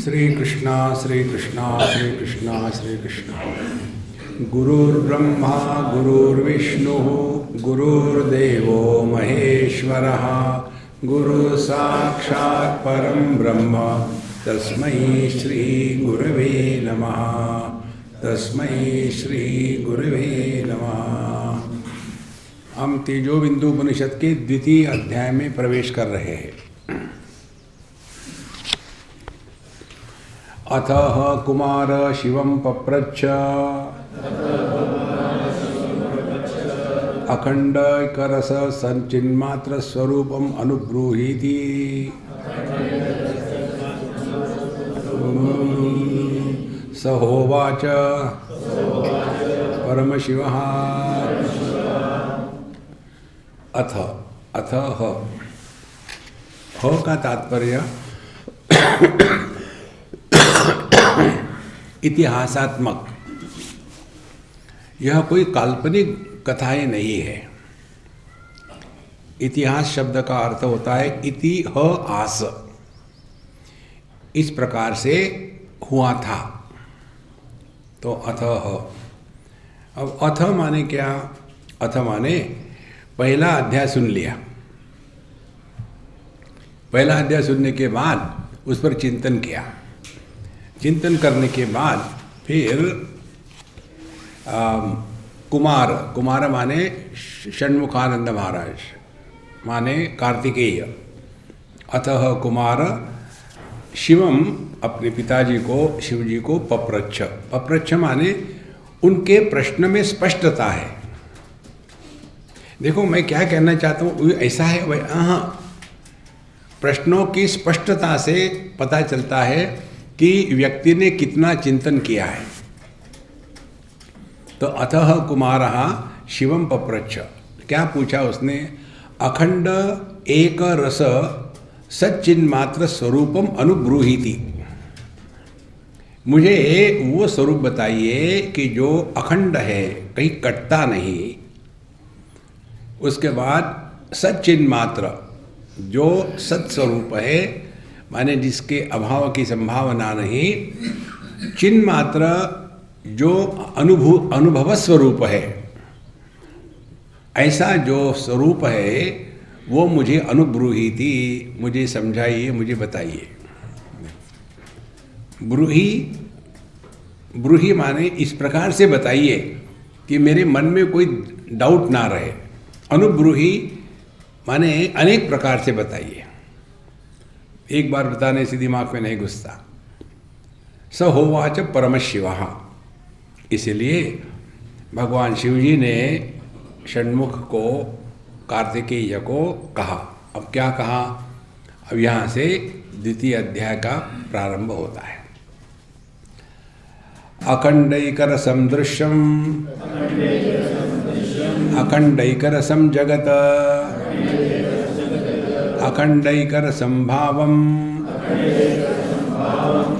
श्री कृष्णा श्री कृष्णा श्री कृष्णा श्री कृष्णा। गुरुर्ब्रह्मा गुरुर्विष्णु गुरुर्देवो महेश्वरः गुरु साक्षात् परं ब्रह्म तस्मै श्री गुरवे नमः। तस्मै श्री गुरवे नमः। हम तेजोबिंदु उपनिषद के द्वितीय अध्याय में प्रवेश कर रहे हैं। अतः कुमार शिवं पप्रच्छ अखंडैकरस संचिन्मात्र स्वरूपम अनुब्रूहीति। स होवाच परमशिवः अथ ह का तात्पर्य इतिहासात्मक। यह कोई काल्पनिक कथाएं नहीं है। इतिहास शब्द का अर्थ होता है इति ह आस, इस प्रकार से हुआ था। तो अथः, अब अथ माने क्या? अथ माने पहला अध्याय सुन लिया। पहला अध्याय सुनने के बाद उस पर चिंतन किया। चिंतन करने के बाद फिर कुमार माने षण्मुखानंद महाराज माने कार्तिकेय। अतः कुमार शिवम अपने पिताजी को, शिवजी को पप्रच्छ। पप्रच्छ माने उनके प्रश्न में स्पष्टता है। देखो मैं क्या कहना चाहता हूँ, ऐसा है भाई। प्रश्नों की स्पष्टता से पता चलता है कि व्यक्ति ने कितना चिंतन किया है। तो अतः कुमारः शिवम पप्रच्छ, क्या पूछा उसने? अखंड एक रस सच्चिन्मात्र स्वरूपम अनुब्रूहीति। मुझे वो स्वरूप बताइए कि जो अखंड है, कहीं कटता नहीं। उसके बाद सच्चिन्मात्र, जो सत्स्वरूप है, माने जिसके अभाव की संभावना नहीं। चिन्ह मात्र, जो अनुभव स्वरूप है, ऐसा जो स्वरूप है वो मुझे अनुब्रूहीति, मुझे समझाइए, मुझे बताइए। ब्रूही माने इस प्रकार से बताइए कि मेरे मन में कोई डाउट ना रहे। अनुब्रूही माने अनेक प्रकार से बताइए, एक बार बताने से दिमाग में नहीं घुसता। स होवाच परमशिवः, इसलिए भगवान शिवजी ने षण्मुख को, कार्तिकेय को कहा। अब क्या कहा? अब यहाँ से द्वितीय अध्याय का प्रारंभ होता है। अखंडैकरसं दृश्यम अखंडैकरसं जगत अखंडैकरसं भावम्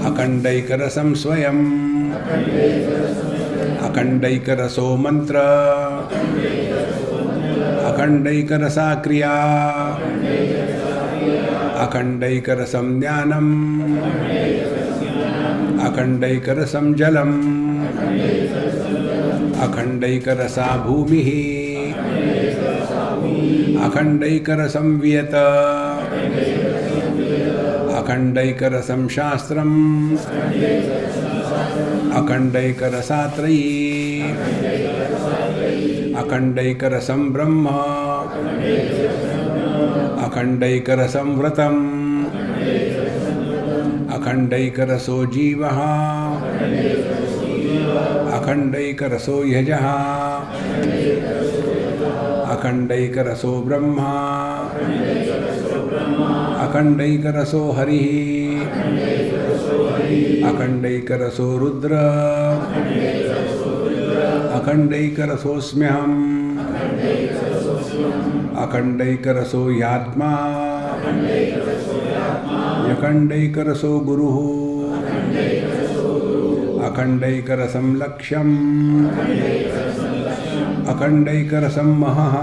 अखंडैकरसं स्वयं अखंडैकरसो मंत्र अखंडैकरसा क्रिया अखंडैकरसं ज्ञानम् अखंडैकरसं जलम् अखंडैकरसा भूमिः अखंडैकरसं वियत अखंडैकरसं शास्त्रम् अखंडैकरसात्रयी अखंडैकरसं ब्रह्म अखंडैकरसं व्रतम् अखंडैकरसो जीवः अखंडैकरसो यजः अखंडैकरसो ब्रह्मा अखंडैकरसो हरिः अखंडैकरसो रुद्र अखंडैकरसोऽस्म्यहम् अखंडैकरसो यात्मा यखण्डैकरसो गुरुः अखण्डैकरसं लक्ष्यम् अखण्डैकरसं महः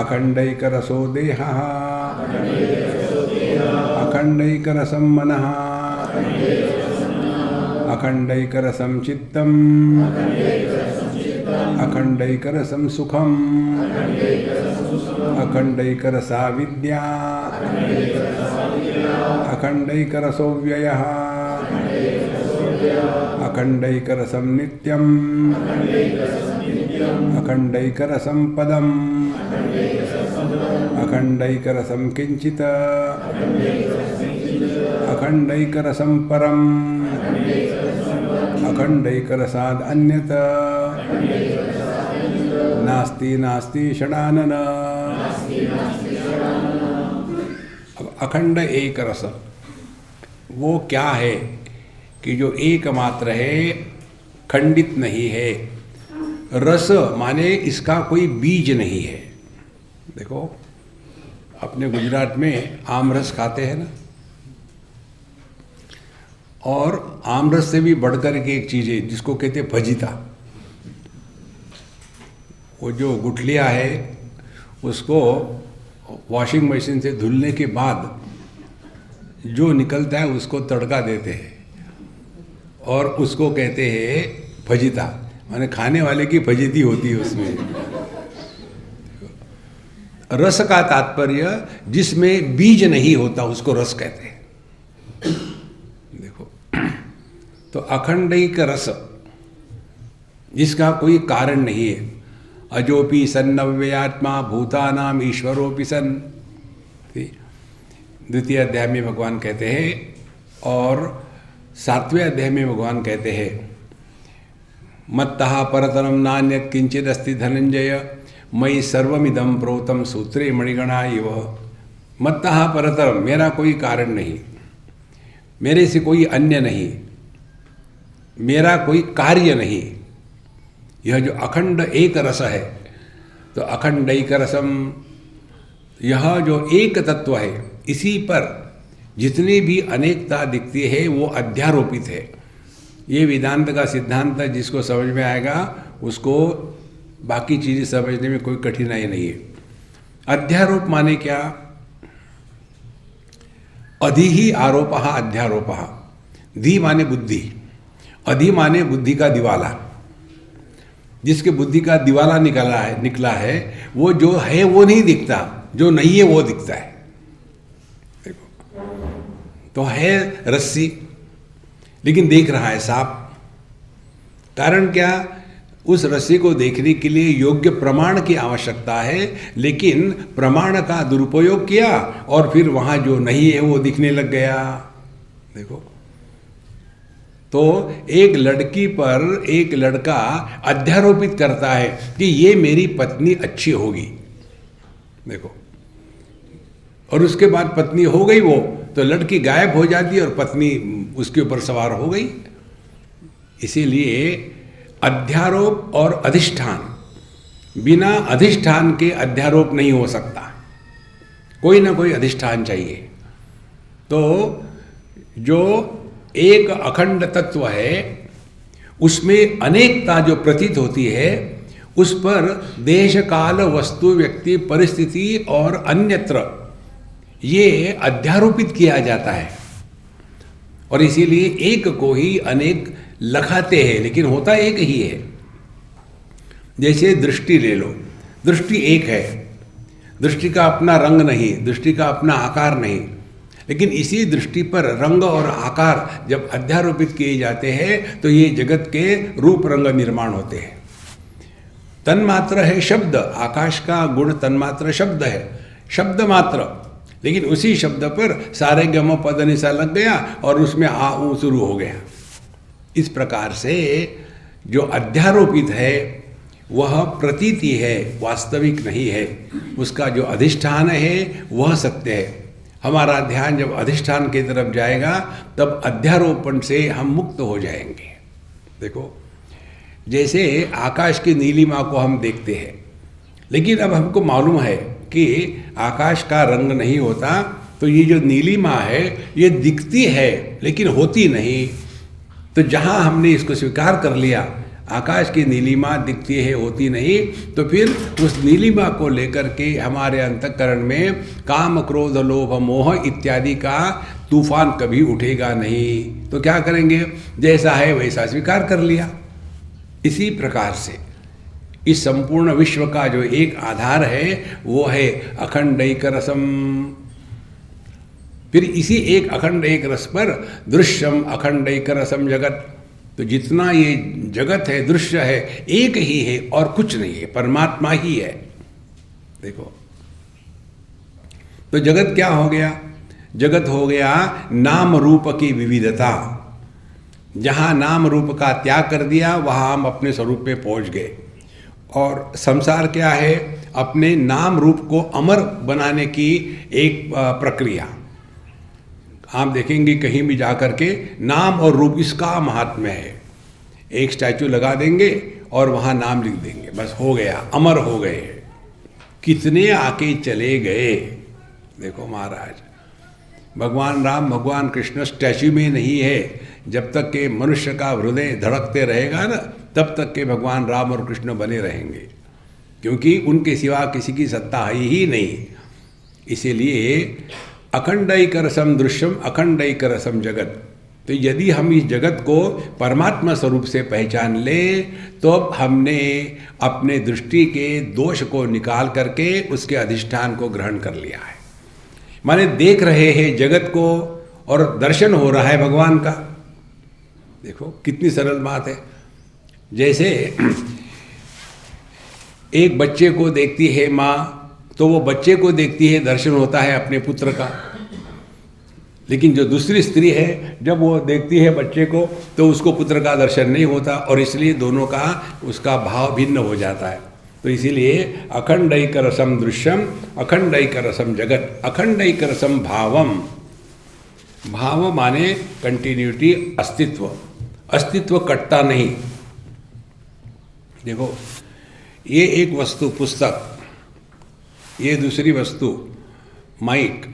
अखण्डैकरसो देहः अखण्डैकरसं मनः अखण्डैकरसं चित्तम् अखण्डैकरसं सुखम् अखण्डैकरसा विद्या अखण्डैकरसो व्ययः अखण्डैकरसं नित्यम् अखण्डैकरसं पदम् अखण्डैकरसं किञ्चित् अखण्डैकरसं परम् अखण्डैकरसाद् अन्यत् नास्ति नास्ति षडानन। अखंड एक रस वो क्या है कि जो एकमात्र है, खंडित नहीं है। रस माने इसका कोई बीज नहीं है। देखो अपने गुजरात में आम रस खाते हैं ना, और आम रस से भी बढ़कर के एक चीज़ है जिसको कहते हैं भजिता। वो जो गुठलिया है उसको वॉशिंग मशीन से धुलने के बाद जो निकलता है उसको तड़का देते हैं और उसको कहते हैं भजिता, माने खाने वाले की फजीती होती है उसमें। रस का तात्पर्य जिसमें बीज नहीं होता उसको रस कहते हैं। देखो तो अखंडिक रस जिसका कोई कारण नहीं है। अजोपि सन्नव्ययात्मा भूतानाम ईश्वरोपि सन, द्वितीय अध्याय में भगवान कहते हैं, और 7वें अध्याय में भगवान कहते हैं मत्तः परतरम नान्यत् किंचिदस्ति धनंजय मयि सर्वमिदं प्रोतम सूत्रे मणिगणा इव। मत्तः परतरम, मेरा कोई कारण नहीं, मेरे से कोई अन्य नहीं, मेरा कोई कार्य नहीं। यह जो अखंड एक रस है, तो अखंड एक रसम, यह जो एक तत्व है, इसी पर जितनी भी अनेकता दिखती है वो अध्यारोपित है। ये वेदांत का सिद्धांत है, जिसको समझ में आएगा उसको बाकी चीज़ें समझने में कोई कठिनाई नहीं है। अध्यारोप माने क्या? अधि ही आरोपः अध्यारोपः। धी माने बुद्धि, अधि माने बुद्धि का दिवाला। जिसके बुद्धि का दिवाला निकला है वो जो है वो नहीं दिखता, जो नहीं है वो दिखता है। देखो तो है रस्सी लेकिन देख रहा है सांप। कारण क्या? उस रस्सी को देखने के लिए योग्य प्रमाण की आवश्यकता है, लेकिन प्रमाण का दुरुपयोग किया और फिर वहां जो नहीं है वो दिखने लग गया। देखो तो एक लड़की पर एक लड़का अध्यारोपित करता है कि ये मेरी पत्नी अच्छी होगी। देखो, और उसके बाद पत्नी हो गई वो, तो लड़की गायब हो जाती है और पत्नी उसके ऊपर सवार हो गई। इसीलिए अध्यारोप और अधिष्ठान, बिना अधिष्ठान के अध्यारोप नहीं हो सकता, कोई ना कोई अधिष्ठान चाहिए। तो जो एक अखंड तत्व है उसमें अनेकता जो प्रतीत होती है, उस पर देश काल वस्तु व्यक्ति परिस्थिति और अन्यत्र ये अध्यारोपित किया जाता है। और इसीलिए एक को ही अनेक लखाते हैं, लेकिन होता एक ही है। जैसे दृष्टि ले लो, दृष्टि एक है, दृष्टि का अपना रंग नहीं, दृष्टि का अपना आकार नहीं, लेकिन इसी दृष्टि पर रंग और आकार जब अध्यारोपित किए जाते हैं तो ये जगत के रूप रंग निर्माण होते हैं। तन्मात्र है शब्द, आकाश का गुण तन्मात्र शब्द है, शब्द मात्र, लेकिन उसी शब्द पर सारे गम पद निशा लग गया और उसमें आ ऊ शुरू हो गया। इस प्रकार से जो अध्यारोपित है वह प्रतीति है, वास्तविक नहीं है। उसका जो अधिष्ठान है वह सत्य है। हमारा ध्यान जब अधिष्ठान की तरफ जाएगा तब अध्यारोपण से हम मुक्त हो जाएंगे। देखो जैसे आकाश की नीलिमा को हम देखते हैं, लेकिन अब हमको मालूम है कि आकाश का रंग नहीं होता, तो ये जो नीलिमा है ये दिखती है लेकिन होती नहीं। तो जहाँ हमने इसको स्वीकार कर लिया, आकाश की नीलिमा दिखती है होती नहीं, तो फिर उस नीलिमा को लेकर के हमारे अंतःकरण में काम क्रोध लोभ मोह इत्यादि का तूफान कभी उठेगा नहीं। तो क्या करेंगे, जैसा है वैसा स्वीकार कर लिया। इसी प्रकार से इस संपूर्ण विश्व का जो एक आधार है वो है अखंडैक रसम। फिर इसी एक अखंड एक रस पर दृश्यम अखंडैक रसम जगत। तो जितना ये जगत है, दृश्य है, एक ही है और कुछ नहीं है, परमात्मा ही है। देखो, तो जगत क्या हो गया, जगत हो गया नाम रूप की विविधता। जहाँ नाम रूप का त्याग कर दिया वहाँ हम अपने स्वरूप पे पहुँच गए। और संसार क्या है, अपने नाम रूप को अमर बनाने की एक प्रक्रिया। आप देखेंगे कहीं भी जाकर के नाम और रूप इसका महात्म्य है। एक स्टैचू लगा देंगे और वहाँ नाम लिख देंगे, बस हो गया, अमर हो गए। कितने आके चले गए। देखो महाराज, भगवान राम भगवान कृष्ण स्टैचू में नहीं है। जब तक के मनुष्य का हृदय धड़कते रहेगा ना, तब तक के भगवान राम और कृष्ण बने रहेंगे, क्योंकि उनके सिवा किसी की सत्ता है ही नहीं। इसीलिए अखंडैक रसम दृश्यम अखंडैक रसम जगत। तो यदि हम इस जगत को परमात्मा स्वरूप से पहचान लें तो हमने अपने दृष्टि के दोष को निकाल करके उसके अधिष्ठान को ग्रहण कर लिया है। माने देख रहे हैं जगत को और दर्शन हो रहा है भगवान का। देखो कितनी सरल बात है। जैसे एक बच्चे को देखती है माँ, तो वो बच्चे को देखती है, दर्शन होता है अपने पुत्र का। लेकिन जो दूसरी स्त्री है, जब वो देखती है बच्चे को तो उसको पुत्र का दर्शन नहीं होता, और इसलिए दोनों का उसका भाव भिन्न हो जाता है। तो इसीलिए अखंडैक रसम दृश्यम अखंडैक रसम जगत अखंडैक रसम भावम। भाव माने कंटिन्यूटी, अस्तित्व। अस्तित्व कटता नहीं। देखो, ये एक वस्तु पुस्तक, ये दूसरी वस्तु माइक,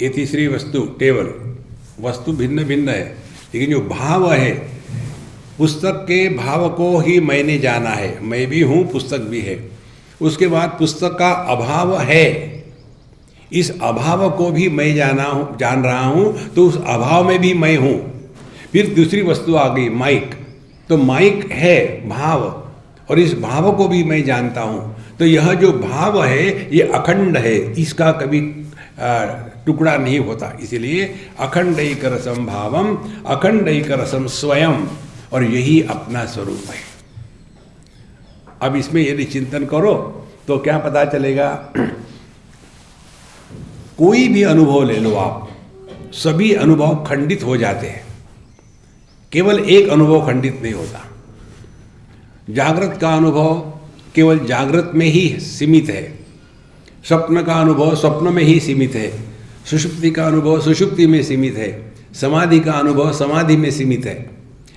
ये तीसरी वस्तु टेबल। वस्तु भिन्न भिन्न है, लेकिन जो भाव है, पुस्तक के भाव को ही मैंने जाना है। मैं भी हूँ, पुस्तक भी है। उसके बाद पुस्तक का अभाव है, इस अभाव को भी मैं जान रहा हूँ, तो उस अभाव में भी मैं हूँ। फिर दूसरी वस्तु आ गई माइक, तो माइक है भाव, और इस भाव को भी मैं जानता हूँ। तो यह जो भाव है ये अखंड है, इसका कभी टुकड़ा नहीं होता। इसीलिए अखंडैक रसम भावम अखंडैक रसम स्वयं, और यही अपना स्वरूप है। अब इसमें यदि चिंतन करो तो क्या पता चलेगा, कोई भी अनुभव ले लो आप, सभी अनुभव खंडित हो जाते हैं, केवल एक अनुभव खंडित नहीं होता। जागृत का अनुभव केवल जागृत में ही सीमित है, स्वप्न का अनुभव स्वप्न में ही सीमित है, सुषुप्ति का अनुभव सुषुप्ति में सीमित है, समाधि का अनुभव समाधि में सीमित है।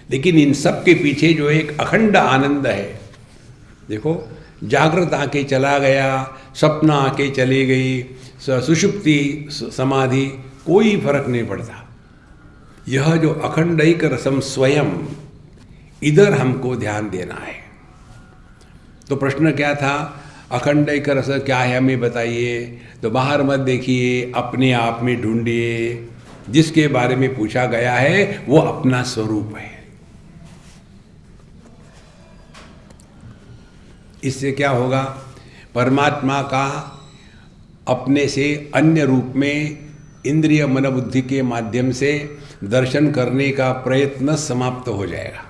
लेकिन इन सब के पीछे जो एक अखंड आनंद है। देखो, जागृत आके चला गया, स्वप्न आके चली गई, सुषुप्ति समाधि, कोई फर्क नहीं पड़ता। यह जो अखंडैक रसम स्वयं, इधर हमको ध्यान देना है। तो प्रश्न क्या था, अखंडैक रस क्या है हमें बताइए। तो बाहर मत देखिए, अपने आप में ढूंढिए। जिसके बारे में पूछा गया है वो अपना स्वरूप है। इससे क्या होगा, परमात्मा का अपने से अन्य रूप में इंद्रिय मन बुद्धि के माध्यम से दर्शन करने का प्रयत्न समाप्त हो जाएगा।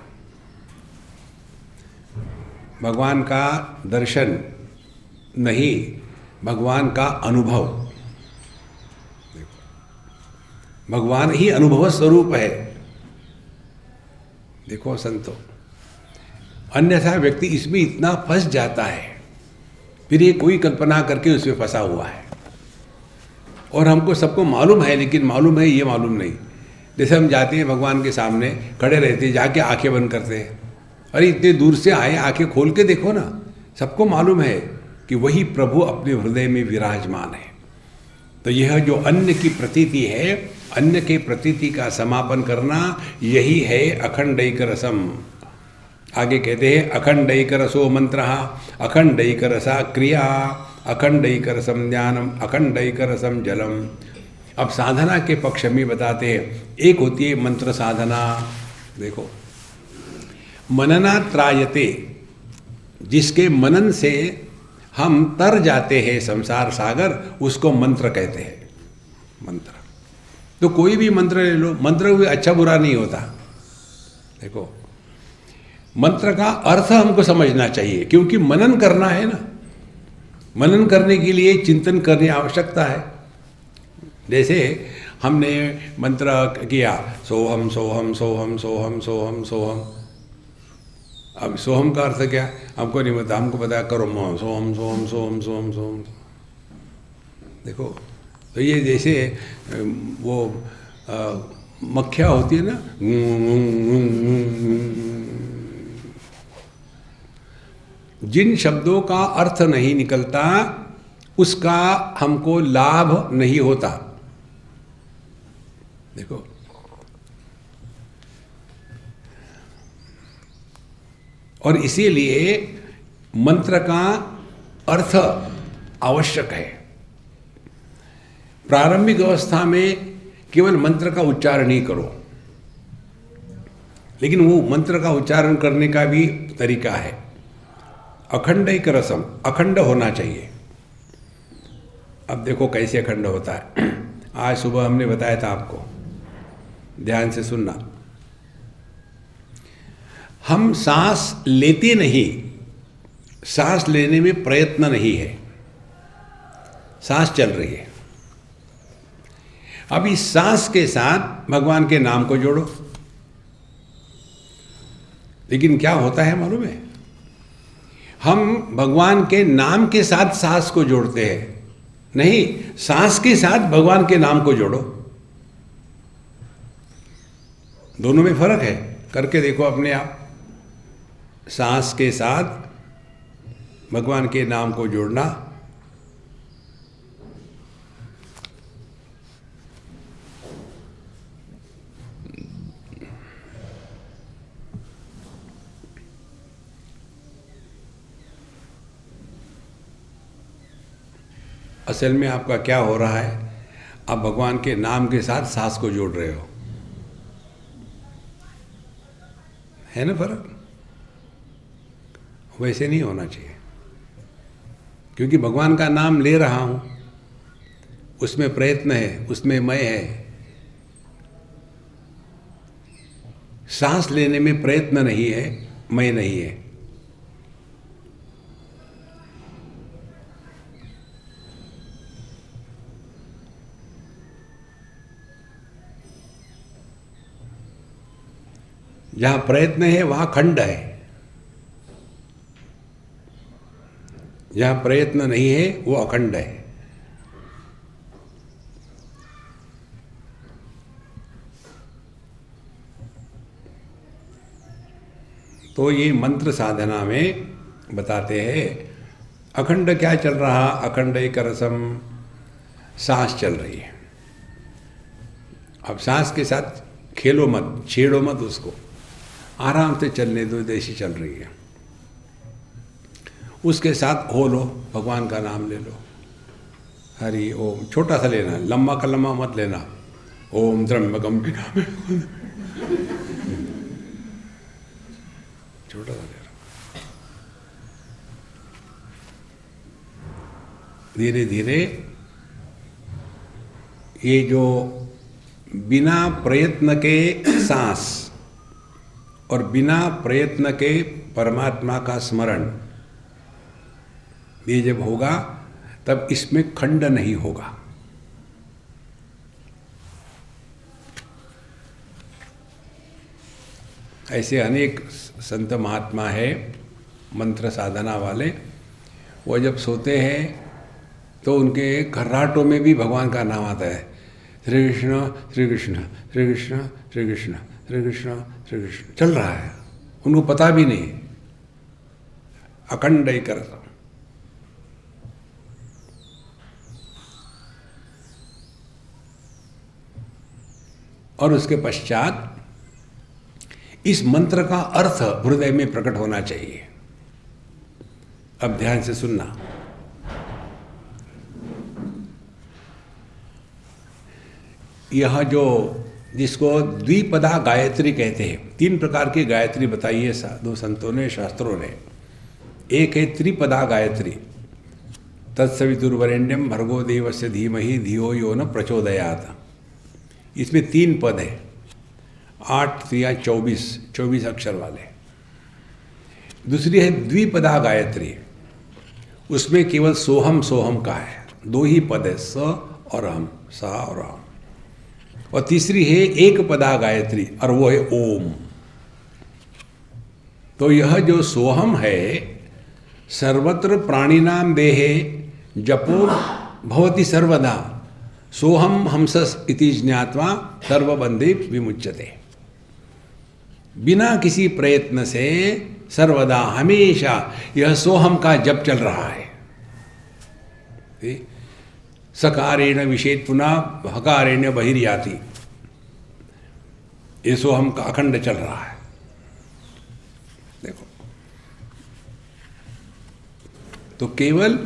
भगवान का दर्शन नहीं, भगवान का अनुभव। भगवान ही अनुभव स्वरूप है। देखो संतो, अन्यथा व्यक्ति इसमें इतना फंस जाता है, फिर ये कोई कल्पना करके उसमें फंसा हुआ है। और हमको सबको मालूम है, लेकिन मालूम है ये मालूम नहीं। जैसे हम जाते हैं भगवान के सामने, खड़े रहते हैं, जाके आंखें बंद करते हैं, अरे इतने दूर से आए, आंखें खोल के देखो ना। सबको मालूम है कि वही प्रभु अपने हृदय में विराजमान है। तो यह जो अन्न की प्रतीति है, अन्न के प्रतीति का समापन करना, यही है अखंडैक रसम। आगे कहते हैं अखंडैक रसो मंत्र, अखंडैक रसा क्रिया, अखंडैक रसम ज्ञानम, अखंडैक रसम जलम। अब साधना के पक्ष में बताते हैं, एक होती है मंत्र साधना। देखो, मननात्रायते, जिसके मनन से हम तर जाते हैं संसार सागर, उसको मंत्र कहते हैं। मंत्र तो कोई भी मंत्र ले लो, मंत्र भी अच्छा बुरा नहीं होता। देखो, मंत्र का अर्थ हमको समझना चाहिए, क्योंकि मनन करना है ना। मनन करने के लिए चिंतन करने आवश्यकता है। जैसे हमने मंत्र किया, सोहम सोहम सोहम सोहम सोहम सोहम। अब सोहम का अर्थ क्या, हमको नहीं पता, हमको पता करो सोहम सोहम सोहम सोहम सोहम। देखो, तो ये जैसे वो मक्खियाँ होती है ना, जिन शब्दों का अर्थ नहीं निकलता उसका हमको लाभ नहीं होता। देखो, और इसीलिए मंत्र का अर्थ आवश्यक है। प्रारंभिक अवस्था में केवल मंत्र का उच्चारण ही करो, लेकिन वो मंत्र का उच्चारण करने का भी तरीका है। अखंडैक रसम, अखंड होना चाहिए। अब देखो कैसे अखंड होता है। आज सुबह हमने बताया था आपको, ध्यान से सुनना। हम सांस लेते नहीं, सांस लेने में प्रयत्न नहीं है, सांस चल रही है। अब इस सांस के साथ भगवान के नाम को जोड़ो। लेकिन क्या होता है मालूम है, हम भगवान के नाम के साथ सांस को जोड़ते हैं, नहीं, सांस के साथ भगवान के नाम को जोड़ो। दोनों में फर्क है, करके देखो अपने आप। सांस के साथ भगवान के नाम को जोड़ना, असल में आपका क्या हो रहा है, आप भगवान के नाम के साथ सांस को जोड़ रहे हो, है ना फर्क? वैसे नहीं होना चाहिए, क्योंकि भगवान का नाम ले रहा हूं, उसमें प्रयत्न है, उसमें मय है। सांस लेने में प्रयत्न नहीं है, मय नहीं है। जहां प्रयत्न है वहां खंड है, जहां प्रयत्न नहीं है वो अखंड है। तो ये मंत्र साधना में बताते हैं, अखंड क्या चल रहा, अखंडैक रसम, सांस चल रही है। अब सांस के साथ खेलो मत, छेड़ो मत उसको, आराम से चलने दो, जैसी चल रही है। उसके साथ हो लो, भगवान का नाम ले लो, हरि ओम। छोटा सा लेना, लंबा का लंबा मत लेना, ओम त्र्यंबकम के नाम, छोटा सा लेना। धीरे धीरे ये जो बिना प्रयत्न के सांस और बिना प्रयत्न के परमात्मा का स्मरण, ये जब होगा तब इसमें खंड नहीं होगा। ऐसे अनेक संत महात्मा है, मंत्र साधना वाले, वो जब सोते हैं तो उनके खर्राटों में भी भगवान का नाम आता है। श्री कृष्ण श्री कृष्ण श्री कृष्ण श्री कृष्ण श्री कृष्ण श्री कृष्ण चल रहा है, उनको पता भी नहीं। अखंडैक रसम। और उसके पश्चात इस मंत्र का अर्थ हृदय में प्रकट होना चाहिए। अब ध्यान से सुनना। यह जो जिसको द्विपदा गायत्री कहते हैं, 3 प्रकार की गायत्री बताई है साधु संतों ने, शास्त्रों ने। एक है त्रिपदा गायत्री, तत्सवितुर्वरेण्यम भर्गो देवस्य धीमहि धियो यो न प्रचोदयात्। इसमें 3 पद है, 8 या 24 अक्षर वाले। दूसरी है द्विपदा गायत्री, उसमें केवल सोहम सोहम का है, 2 ही पद है, स और हम, सा और हम। और तीसरी है एक पदा गायत्री, और वो है ओम। तो यह जो सोहम है, सर्वत्र प्राणिनाम देहे जपो भवति सर्वदा, सोहम हमसस इति ज्ञात्वा सर्वबंधे विमुच्यते। बिना किसी प्रयत्न से सर्वदा हमेशा यह सोहम का जप चल रहा है। सकारेण विषेद पुनः हकारेण बहिर्याति, ये सोहम का अखंड चल रहा है। देखो, तो केवल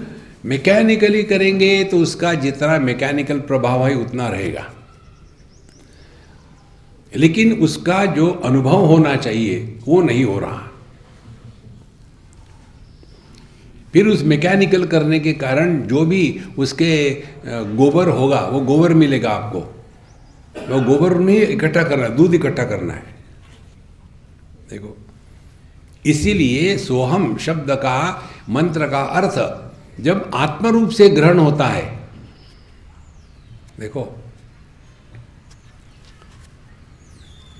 मैकेनिकली करेंगे तो उसका जितना मैकेनिकल प्रभाव है उतना रहेगा, लेकिन उसका जो अनुभव होना चाहिए वो नहीं हो रहा। फिर उस मैकेनिकल करने के कारण जो भी उसके गोबर होगा वो गोबर मिलेगा आपको, वो गोबर नहीं इकट्ठा करना, दूध इकट्ठा करना है। देखो, इसीलिए सोहम शब्द का, मंत्र का अर्थ जब आत्म रूप से ग्रहण होता है, देखो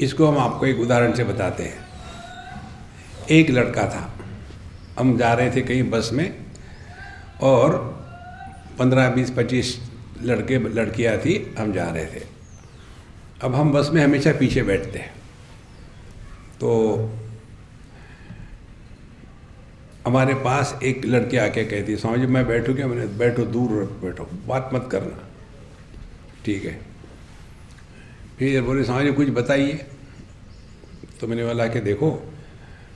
इसको हम आपको एक उदाहरण से बताते हैं। एक लड़का था, हम जा रहे थे कहीं बस में, और 15, 20, 25 लड़के लड़कियां थी, हम जा रहे थे। अब हम बस में हमेशा पीछे बैठते हैं, तो हमारे पास एक लड़की आके कहती है, स्वामी जी मैं बैठूँ क्या? मैंने, बैठो, दूर बैठो, बात मत करना। ठीक है। फिर बोले स्वामी जी कुछ बताइए। तो मैंने बोला कि देखो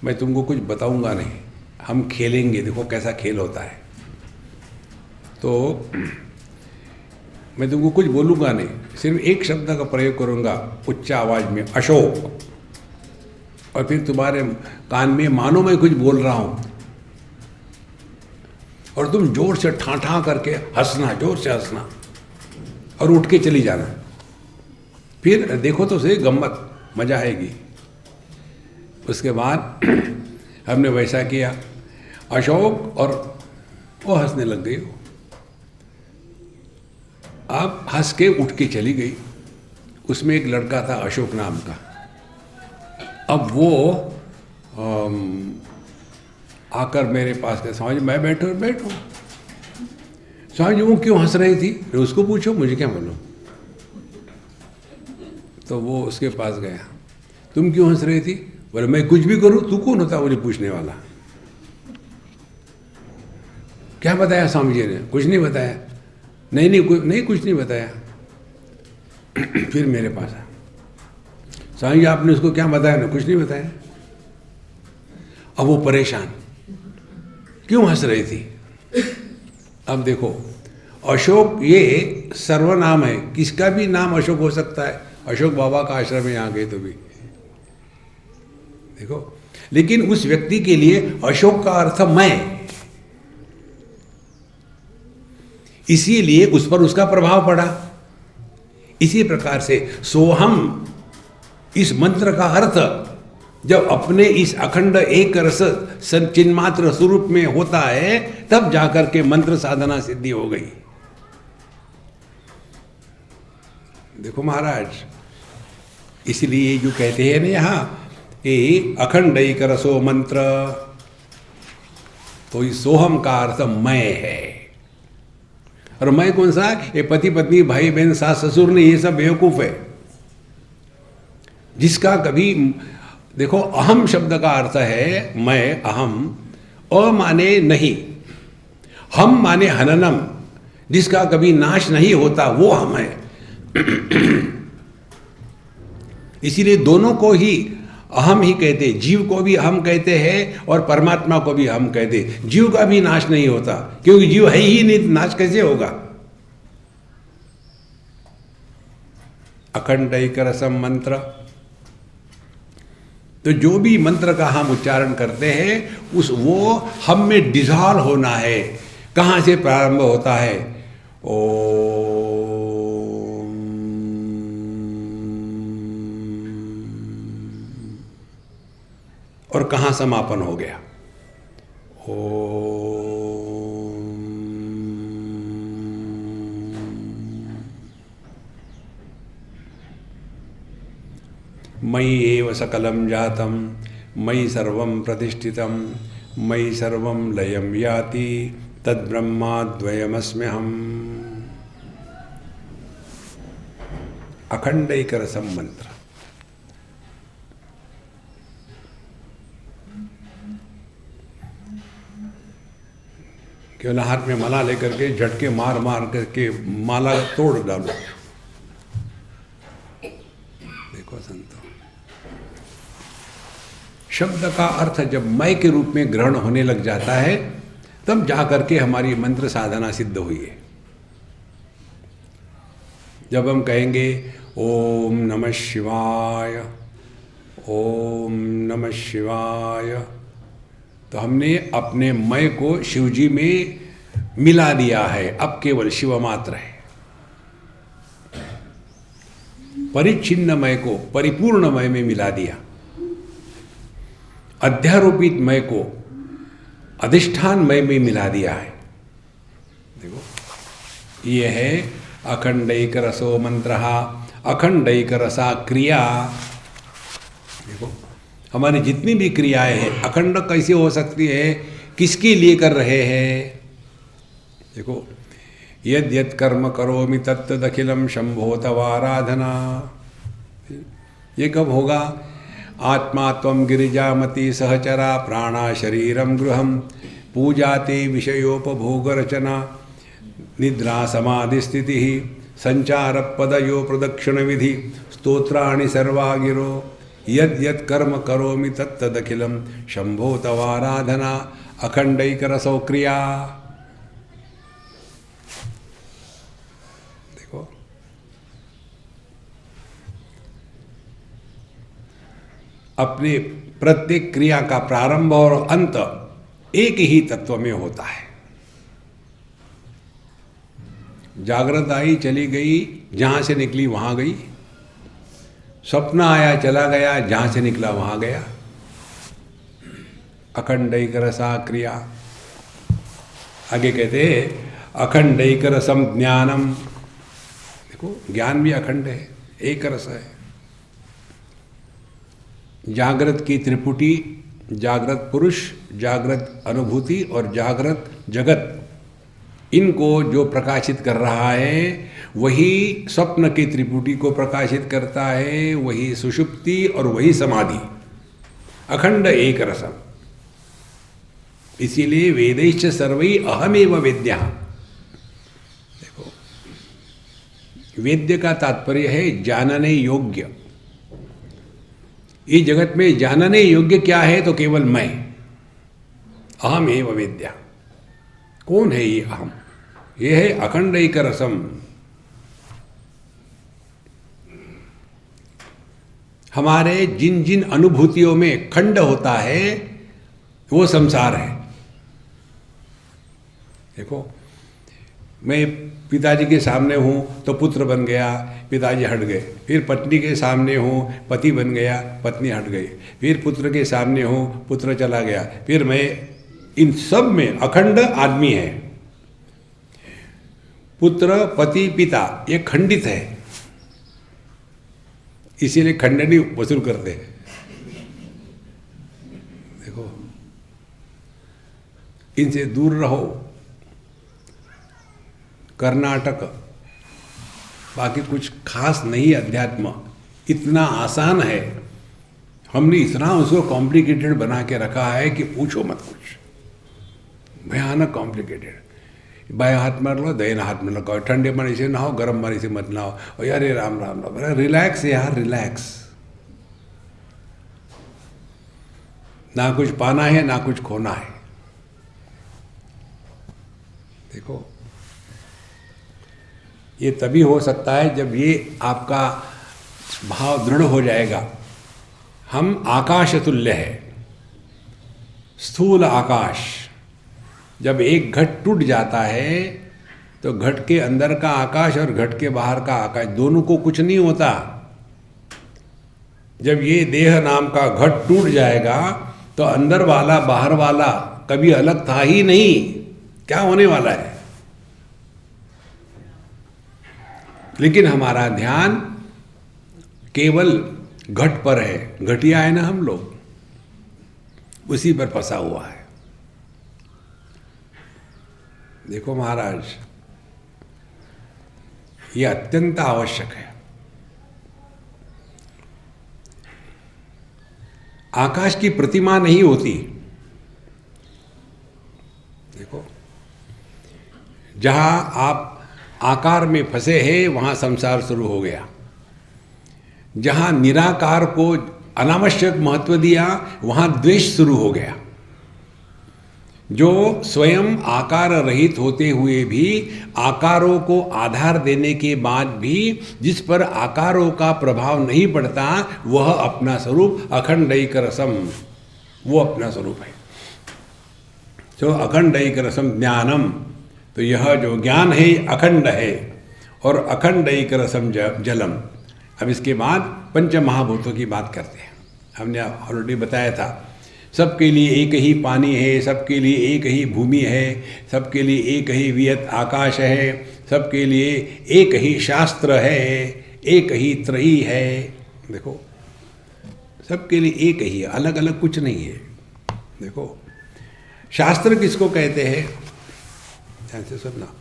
मैं तुमको कुछ बताऊंगा नहीं, हम खेलेंगे, देखो कैसा खेल होता है। तो मैं तुमको कुछ बोलूँगा नहीं, सिर्फ एक शब्द का प्रयोग करूँगा उच्च आवाज़ में, अशोक, और फिर तुम्हारे कान में मानो मैं कुछ बोल रहा हूँ, और तुम जोर से ठा करके हंसना, जोर से हंसना, और उठ के चली जाना। फिर देखो तो सही, गम्मत, मजा आएगी। उसके बाद हमने वैसा किया, अशोक, और वो हंसने लग गई। अब हंस के उठ के चली गई। उसमें एक लड़का था अशोक नाम का। अब वो आकर मेरे पास कहा, स्वामी जी मैं बैठो। स्वामी जी वो क्यों हंस रही थी? उसको पूछो, मुझे क्या मालूम। तो वो उसके पास गया, तुम क्यों हंस रही थी? बोले मैं कुछ भी करूं, तू कौन होता मुझे पूछने वाला? क्या बताया स्वामी जी ने? कुछ नहीं बताया। नहीं कुछ नहीं बताया। फिर मेरे पास आया, स्वामी जी आपने उसको क्या बताया? ना कुछ नहीं बताया। अब वो परेशान, क्यों हंस रही थी? अब देखो, अशोक ये सर्वनाम है, किसका भी नाम अशोक हो सकता है। अशोक बाबा का आश्रम में यहाँ गए तो भी देखो, लेकिन उस व्यक्ति के लिए अशोक का अर्थ मैं, इसीलिए उस पर उसका प्रभाव पड़ा। इसी प्रकार से सोहम, इस मंत्र का अर्थ जब अपने इस अखंड एक रस चिन्मात्र स्वरूप में होता है, तब जाकर के मंत्र साधना सिद्धि हो गई। देखो महाराज, इसलिए जो कहते हैं ना यहाँ कि अखंड एक रसो मंत्र, तो इस सोहम का अर्थ मैं है। और मैं कौन सा? ये पति पत्नी, भाई बहन, सास ससुर नहीं, ये सब बेवकूफ है। जिसका कभी, देखो अहम शब्द का अर्थ है मैं, अहम, अ माने नहीं, हम माने हननम, जिसका कभी नाश नहीं होता वो हम है। इसीलिए दोनों को ही अहम ही कहते, जीव को भी अहम कहते हैं और परमात्मा को भी अहम कहते। जीव का भी नाश नहीं होता, क्योंकि जीव है ही नहीं, नाश कैसे होगा। अखंड एक रसम मंत्र, तो जो भी मंत्र का हम उच्चारण करते हैं वो हम में डिजॉल्व होना है। कहाँ से प्रारंभ होता है? ओम, और कहाँ समापन हो गया? ओम। मयि एव सकलं जातं मयि सर्वं प्रतिष्ठितं मयि सर्वं लयं याति तद्ब्रह्माद्वयमस्म्यहम्। अखंडैक रसम मंत्र। केवल हाथ में माला लेकर के झटके मार मार करके माला तोड़ डालो। देखो संतो, शब्द का अर्थ जब मय के रूप में ग्रहण होने लग जाता है तब जाकर के हमारी मंत्र साधना सिद्ध हुई है। जब हम कहेंगे ओम नमः शिवाय, ओम नमः शिवाय, तो हमने अपने मय को शिवजी में मिला दिया है। अब केवल शिव मात्र है। परिच्छिन्न मय को परिपूर्ण मय में मिला दिया। अध्यारोपित मय को अधिष्ठान मय में मिला दिया है। देखो, ये है अखंडैक रसो मंत्र, अखंडैक रसा क्रिया। देखो, हमारी जितनी भी क्रियाएं हैं अखंड कैसे हो सकती है? किसके लिए कर रहे हैं? देखो, यद यद कर्म करोमि तत्तदखिलम शंभो तवाराधना। ये कब होगा? आत्मा त्वं गिरिजामति सहचरा प्राणा शरीरम गृहम पूजाते विषयोपभोगरचना निद्रा समाधि स्थिति संचार पदयो प्रदक्षिण विधि स्तोत्राणि सर्वा गिरो यद यद कर्म करोमि तत्तदखिलम शंभो तवाराधना। अखंडैक रसो क्रिया। देखो, अपने प्रत्येक क्रिया का प्रारंभ और अंत एक ही तत्व में होता है। जागृत आई चली गई, जहां से निकली वहां गई। स्वप्न आया चला गया, जहां से निकला वहां गया। अखंडैक रसा क्रिया। आगे कहते हैं अखंडैक रसम ज्ञानम। देखो, ज्ञान भी अखंड है, एक रस है। जागृत की त्रिपुटी, जागृत पुरुष, जागृत अनुभूति और जागृत जगत, इनको जो प्रकाशित कर रहा है वही स्वप्न की त्रिपुटी को प्रकाशित करता है, वही सुषुप्ति और वही समाधि। अखंड एक रसम। इसीलिए वेदैश्च सर्वै अहमेव वेद्यः। देखो, वेद्य का तात्पर्य है जानने योग्य। इस जगत में जानने योग्य क्या है? तो केवल मैं, अहम एव वेद्यः। कौन है ये अहम? ये है अखंड एक रसम। हमारे जिन जिन अनुभूतियों में खंड होता है वो संसार है। देखो, मैं पिताजी के सामने हूँ तो पुत्र बन गया, पिताजी हट गए। फिर पत्नी के सामने हूँ, पति बन गया, पत्नी हट गई। फिर पुत्र के सामने हूँ, पुत्र चला गया। फिर मैं, इन सब में अखंड आदमी है। पुत्र, पति, पिता, ये खंडित है। इसीलिए खंडनी वसूल करते हैं। देखो, इनसे दूर रहो। कर्नाटक, बाकी कुछ खास नहीं। अध्यात्म इतना आसान है, हमने इतना उसको कॉम्प्लिकेटेड बना के रखा है कि पूछो मत। कुछ भयानक कॉम्प्लिकेटेड। बाएं हाथ में लो, दाहिने हाथ में लगाओ, ठंडे पानी से नहाओ, गर्म पानी से मत नहाओ। और यार ये राम राम राम, रिलैक्स यार, रिलैक्स। ना कुछ पाना है ना कुछ खोना है। देखो, ये तभी हो सकता है जब ये आपका भाव दृढ़ हो जाएगा। हम आकाश तुल्य है, स्थूल आकाश। जब एक घट टूट जाता है तो घट के अंदर का आकाश और घट के बाहर का आकाश दोनों को कुछ नहीं होता। जब ये देह नाम का घट टूट जाएगा तो अंदर वाला बाहर वाला कभी अलग था ही नहीं। क्या होने वाला है? लेकिन हमारा ध्यान केवल घट पर है। घटिया है ना हम लोग, उसी पर फंसा हुआ है। देखो महाराज, ये अत्यंत आवश्यक है। आकाश की प्रतिमा नहीं होती। देखो, जहां आप आकार में फंसे हैं वहां संसार शुरू हो गया। जहां निराकार को अनावश्यक महत्व दिया वहां द्वेष शुरू हो गया। जो स्वयं आकार रहित होते हुए भी आकारों को आधार देने के बाद भी जिस पर आकारों का प्रभाव नहीं पड़ता, वह अपना स्वरूप अखंडैक रसम, वो अपना स्वरूप है। तो अखंडैक रसम ज्ञानम, तो यह जो ज्ञान है अखंड है। और अखंडैक रसम जलम। अब इसके बाद पंच महाभूतों की बात करते हैं। हमने ऑलरेडी बताया था, सबके लिए एक ही पानी है, सबके लिए एक ही भूमि है, सबके लिए एक ही वियत आकाश है, सबके लिए एक ही शास्त्र है, एक ही त्रयी है। देखो, सबके लिए एक ही है, अलग अलग कुछ नहीं है। देखो, शास्त्र किसको कहते हैं? ध्यान से सुनना।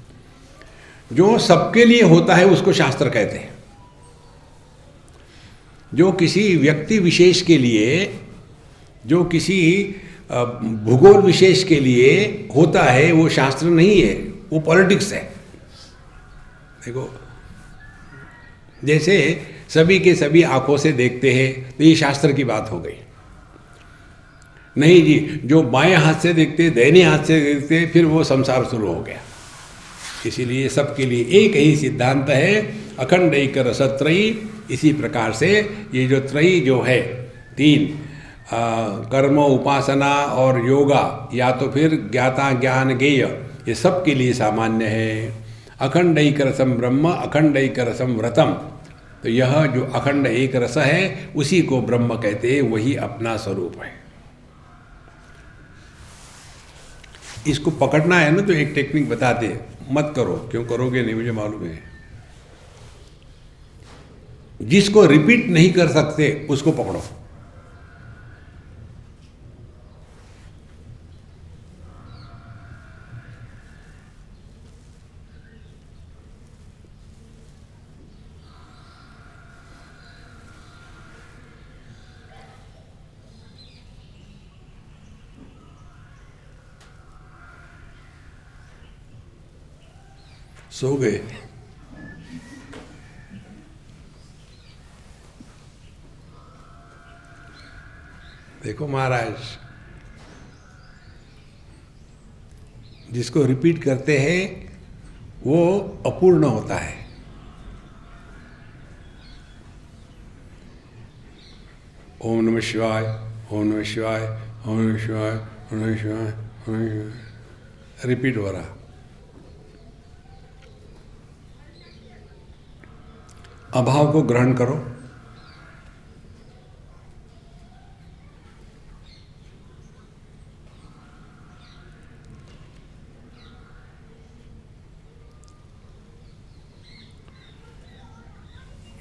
जो सबके लिए होता है उसको शास्त्र कहते हैं। जो किसी व्यक्ति विशेष के लिए, जो किसी भूगोल विशेष के लिए होता है, वो शास्त्र नहीं है, वो पॉलिटिक्स है। देखो, जैसे सभी के सभी आंखों से देखते हैं तो ये शास्त्र की बात हो गई। नहीं जी, जो बाएं हाथ से देखते, दाहिने हाथ से देखते, फिर वो संसार शुरू हो गया। इसीलिए सबके लिए एक ही सिद्धांत है, अखंडैक रसत्रयी। इसी प्रकार से ये जो त्रयी जो है, तीन, कर्म, उपासना और योगा, या तो फिर ज्ञाता ज्ञान ज्ञेय, ये सब के लिए सामान्य है। अखंडैक रसम ब्रह्म, अखंडैक रसम व्रतम। तो यह जो अखंड एक रस है उसी को ब्रह्म कहते हैं, वही अपना स्वरूप है। इसको पकड़ना है ना, तो एक टेक्निक बताते, मत करो, क्यों करोगे नहीं मुझे मालूम है। जिसको रिपीट नहीं कर सकते उसको पकड़ो। सो गए। देखो महाराज, जिसको रिपीट करते हैं वो अपूर्ण होता है। ओम नमः शिवाय, ओम नमः शिवाय, ओम नमः शिवाय, ओम नमः शिवाय, ओम नमः शिवाय, रिपीट हो रहा। अभाव को ग्रहण करो।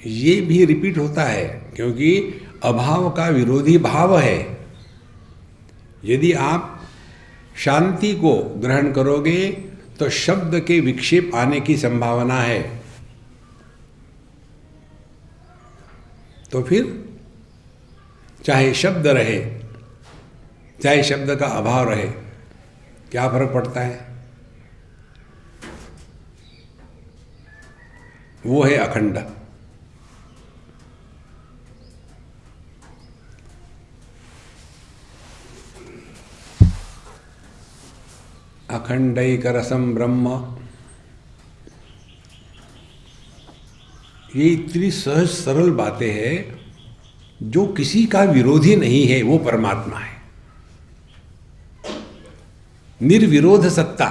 ये भी रिपीट होता है क्योंकि अभाव का विरोधी भाव है। यदि आप शांति को ग्रहण करोगे तो शब्द के विक्षेप आने की संभावना है। तो फिर चाहे शब्द रहे, चाहे शब्द का अभाव रहे, क्या फर्क पड़ता है? वो है अखंड। अखंडैकरसं ब्रह्म, ये इतनी सहज सरल बातें हैं जो किसी का विरोधी नहीं है, वो परमात्मा है। निर्विरोध सत्ता।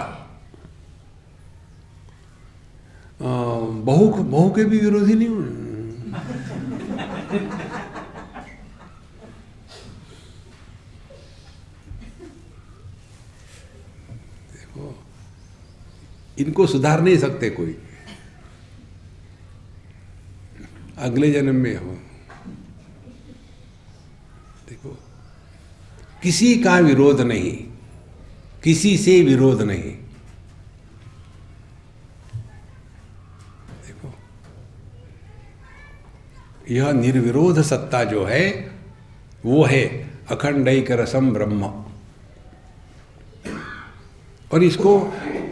बहु के भी विरोधी नहीं हूं। देखो, इनको सुधार नहीं सकते कोई, अगले जन्म में हो। देखो, किसी का विरोध नहीं, किसी से विरोध नहीं। देखो, यह निर्विरोध सत्ता जो है वो है अखंडैकरसं ब्रह्म। और इसको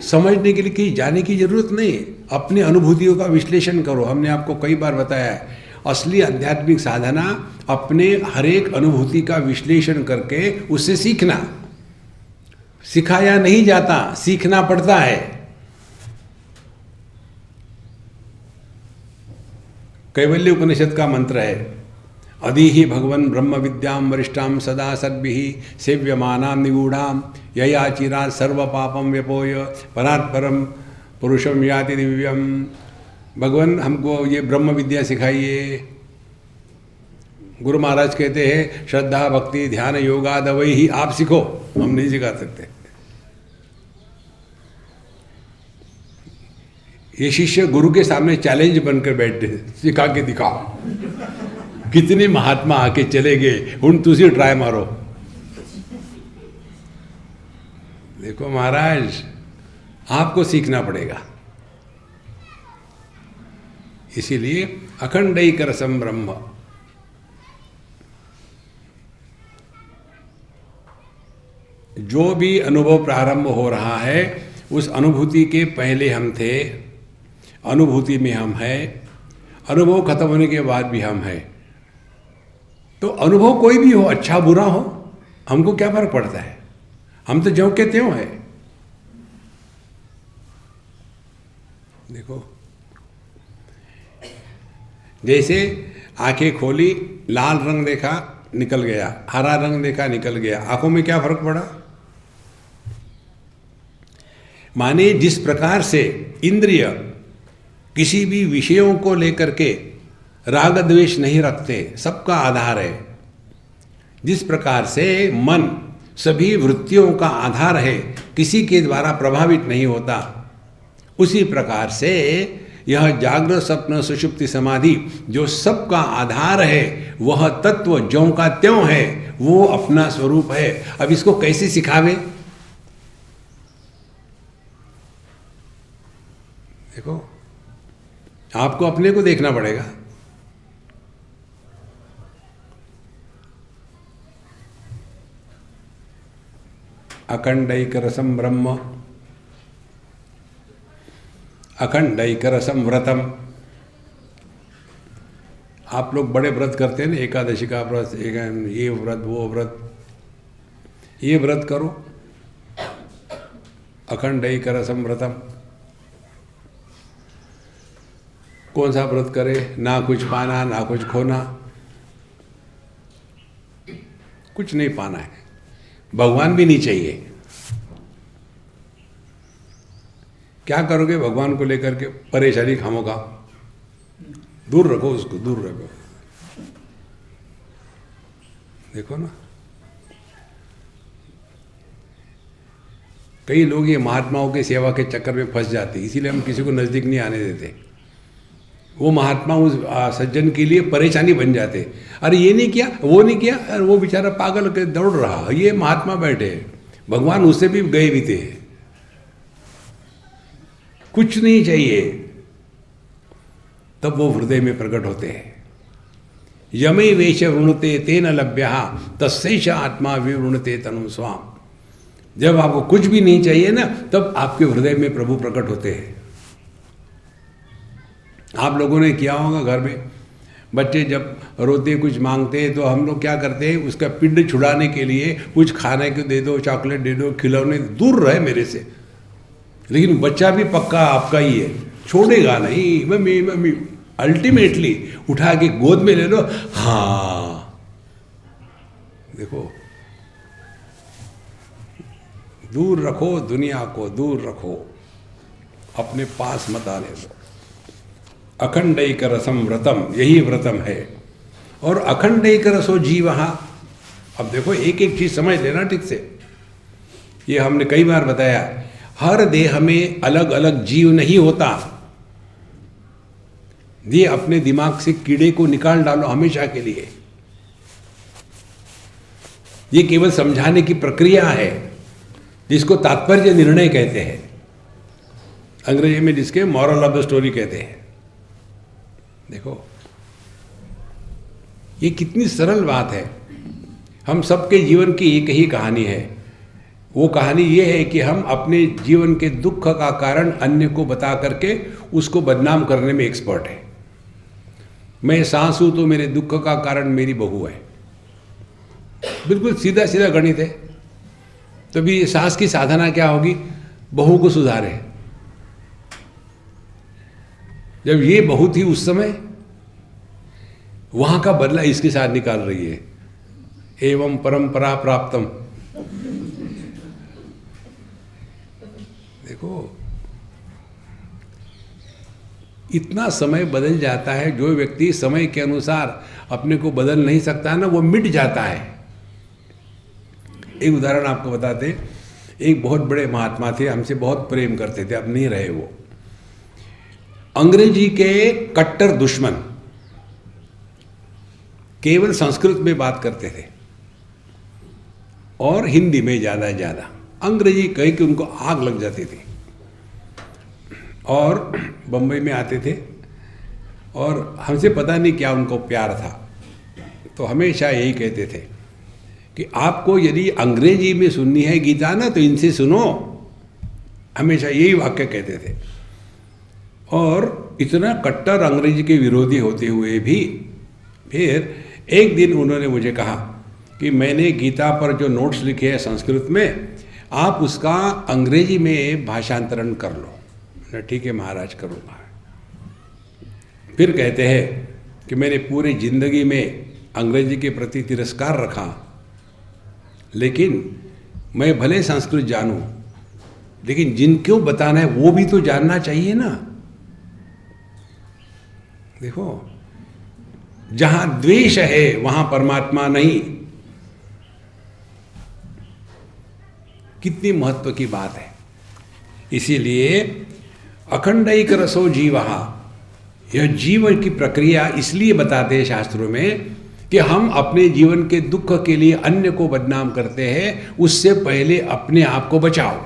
समझने के लिए कहीं जाने की जरूरत नहीं, अपनी अनुभूतियों का विश्लेषण करो। हमने आपको कई बार बताया है, असली आध्यात्मिक साधना अपने हर एक अनुभूति का विश्लेषण करके उससे सीखना। सिखाया नहीं जाता, सीखना पड़ता है। कैवल्य उपनिषद का मंत्र है, अधीहि भगवन् ब्रह्म विद्याम वरिष्ठाम सदा सद्भिः सेव्यमानां निगूढ़ां यया चिरात् सर्व पापम व्यपोय परात् परम पुरुषम याति दिव्यम। भगवान हमको ये ब्रह्म विद्या सिखाइए। गुरु महाराज कहते हैं श्रद्धा भक्ति ध्यान योगादवै ही, आप सीखो, हम नहीं सिखा सकते। ये शिष्य गुरु के सामने चैलेंज बनकर बैठे, सिखा के दिखाओ। कितने महात्मा आके चले गए, हुण तुसी ट्राई मारो। देखो महाराज, आपको सीखना पड़ेगा। इसीलिए अखंडैकरसं ब्रह्म, जो भी अनुभव प्रारंभ हो रहा है उस अनुभूति के पहले हम थे, अनुभूति में हम हैं, अनुभव खत्म होने के बाद भी हम हैं। तो अनुभव कोई भी हो, अच्छा बुरा हो, हमको क्या फर्क पड़ता है? हम तो ज्यों के त्यों है। देखो, जैसे आंखें खोली, लाल रंग देखा निकल गया, हरा रंग देखा निकल गया, आंखों में क्या फर्क पड़ा? माने जिस प्रकार से इंद्रिय किसी भी विषयों को लेकर के राग द्वेष नहीं रखते, सबका आधार है, जिस प्रकार से मन सभी वृत्तियों का आधार है, किसी के द्वारा प्रभावित नहीं होता, उसी प्रकार से यह जागृत स्वप्न सुषुप्ति समाधि जो सबका आधार है, वह तत्व ज्यों का त्यों है, वो अपना स्वरूप है। अब इसको कैसे सिखावे? देखो, आपको अपने को देखना पड़ेगा। अखंडैकरसं ब्रह्म, अखंडैकरसं व्रतम। आप लोग बड़े व्रत करते हैं ना, एकादशी का व्रत, ये व्रत वो व्रत, ये व्रत करो, अखंडैकरसं व्रतम। कौन सा व्रत करे? ना कुछ पाना ना कुछ खोना, कुछ नहीं पाना है, भगवान भी नहीं चाहिए। क्या करोगे भगवान को लेकर के? परेशानी खामोगा, दूर रखो उसको, दूर रखो। देखो ना, कई लोग ये महात्माओं की सेवा के चक्कर में फंस जाते, इसीलिए हम किसी को नजदीक नहीं आने देते। वो महात्मा उस सज्जन के लिए परेशानी बन जाते। अरे ये नहीं किया, वो नहीं किया, अरे वो बेचारा पागल के दौड़ रहा, ये महात्मा बैठे, भगवान उससे भी गए भी थे। कुछ नहीं चाहिए, तब वो हृदय में प्रकट होते हैं। यमे वेश वृणुते तेन लभ्यः तस्यैष आत्मा विवृणुते तनु स्वाम। जब आपको कुछ भी नहीं चाहिए ना, तब आपके हृदय में प्रभु प्रकट होते हैं। आप लोगों ने किया होगा घर में, बच्चे जब रोते कुछ मांगते तो हम लोग क्या करते हैं, उसका पिंड छुड़ाने के लिए कुछ खाने को दे दो, चॉकलेट दे दो, खिलौने, दूर रहे मेरे से, लेकिन बच्चा भी पक्का आपका ही है, छोड़ेगा नहीं। मम्मी मम्मी, अल्टीमेटली उठा के गोद में ले लो। हाँ, देखो, दूर रखो दुनिया को, दूर रखो, अपने पास मत आने दो। अखंडैक रसम व्रतम, यही व्रतम है। और अखंडैक रसो जीवहा, अब देखो एक एक चीज समझ लेना ठीक से। ये हमने कई बार बताया, हर देह में अलग अलग जीव नहीं होता। ये अपने दिमाग से कीड़े को निकाल डालो हमेशा के लिए। ये केवल समझाने की प्रक्रिया है, जिसको तात्पर्य निर्णय कहते हैं, अंग्रेजी में जिसके मॉरल ऑफ द स्टोरी कहते हैं। देखो ये कितनी सरल बात है। हम सबके जीवन की एक ही कहानी है। वो कहानी ये है कि हम अपने जीवन के दुख का कारण अन्य को बता करके उसको बदनाम करने में एक्सपर्ट है। मैं सास हूं तो मेरे दुख का कारण मेरी बहू है। बिल्कुल सीधा सीधा गणित है। तभी सास की साधना क्या होगी? बहू को सुधारे। जब ये बहू थी उस समय, वहां का बदला इसके साथ निकाल रही है। एवं परंपरा प्राप्तम। देखो इतना समय बदल जाता है। जो व्यक्ति समय के अनुसार अपने को बदल नहीं सकता है ना, वो मिट जाता है। एक उदाहरण आपको बताते, एक बहुत बड़े महात्मा थे, हमसे बहुत प्रेम करते थे, अब नहीं रहे वो। अंग्रेजी के कट्टर दुश्मन, केवल संस्कृत में बात करते थे और हिंदी में ज़्यादा ज़्यादा। अंग्रेजी कह के उनको आग लग जाती थी। और बम्बई में आते थे और हमसे पता नहीं क्या उनको प्यार था, तो हमेशा यही कहते थे कि आपको यदि अंग्रेजी में सुननी है गीता ना तो इनसे सुनो। हमेशा यही वाक्य कहते थे। और इतना कट्टर अंग्रेजी के विरोधी होते हुए भी फिर एक दिन उन्होंने मुझे कहा कि मैंने गीता पर जो नोट्स लिखे हैं संस्कृत में, आप उसका अंग्रेजी में भाषांतरण कर लो। ठीक है महाराज, करूँगा। फिर कहते हैं कि मैंने पूरी जिंदगी में अंग्रेजी के प्रति तिरस्कार रखा, लेकिन मैं भले संस्कृत जानूं, लेकिन जिनको बताना है वो भी तो जानना चाहिए ना। देखो जहां द्वेष है वहां परमात्मा नहीं। कितनी महत्व की बात है। इसीलिए अखंडैक रसो जीवहा, यह जीवन की प्रक्रिया इसलिए बताते हैं शास्त्रों में कि हम अपने जीवन के दुख के लिए अन्य को बदनाम करते हैं, उससे पहले अपने आप को बचाओ।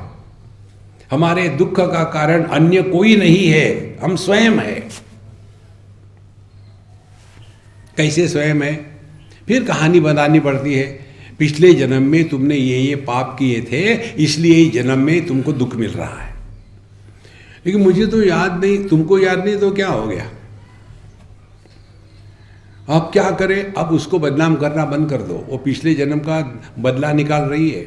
हमारे दुख का कारण अन्य कोई नहीं है, हम स्वयं हैं। कैसे स्वयं है? फिर कहानी बनानी पड़ती है। पिछले जन्म में तुमने ये पाप किए थे, इसलिए इस जन्म में तुमको दुख मिल रहा है। लेकिन मुझे तो याद नहीं, तुमको याद नहीं तो क्या हो गया? अब क्या करें? अब उसको बदनाम करना बंद कर दो। वो पिछले जन्म का बदला निकाल रही है।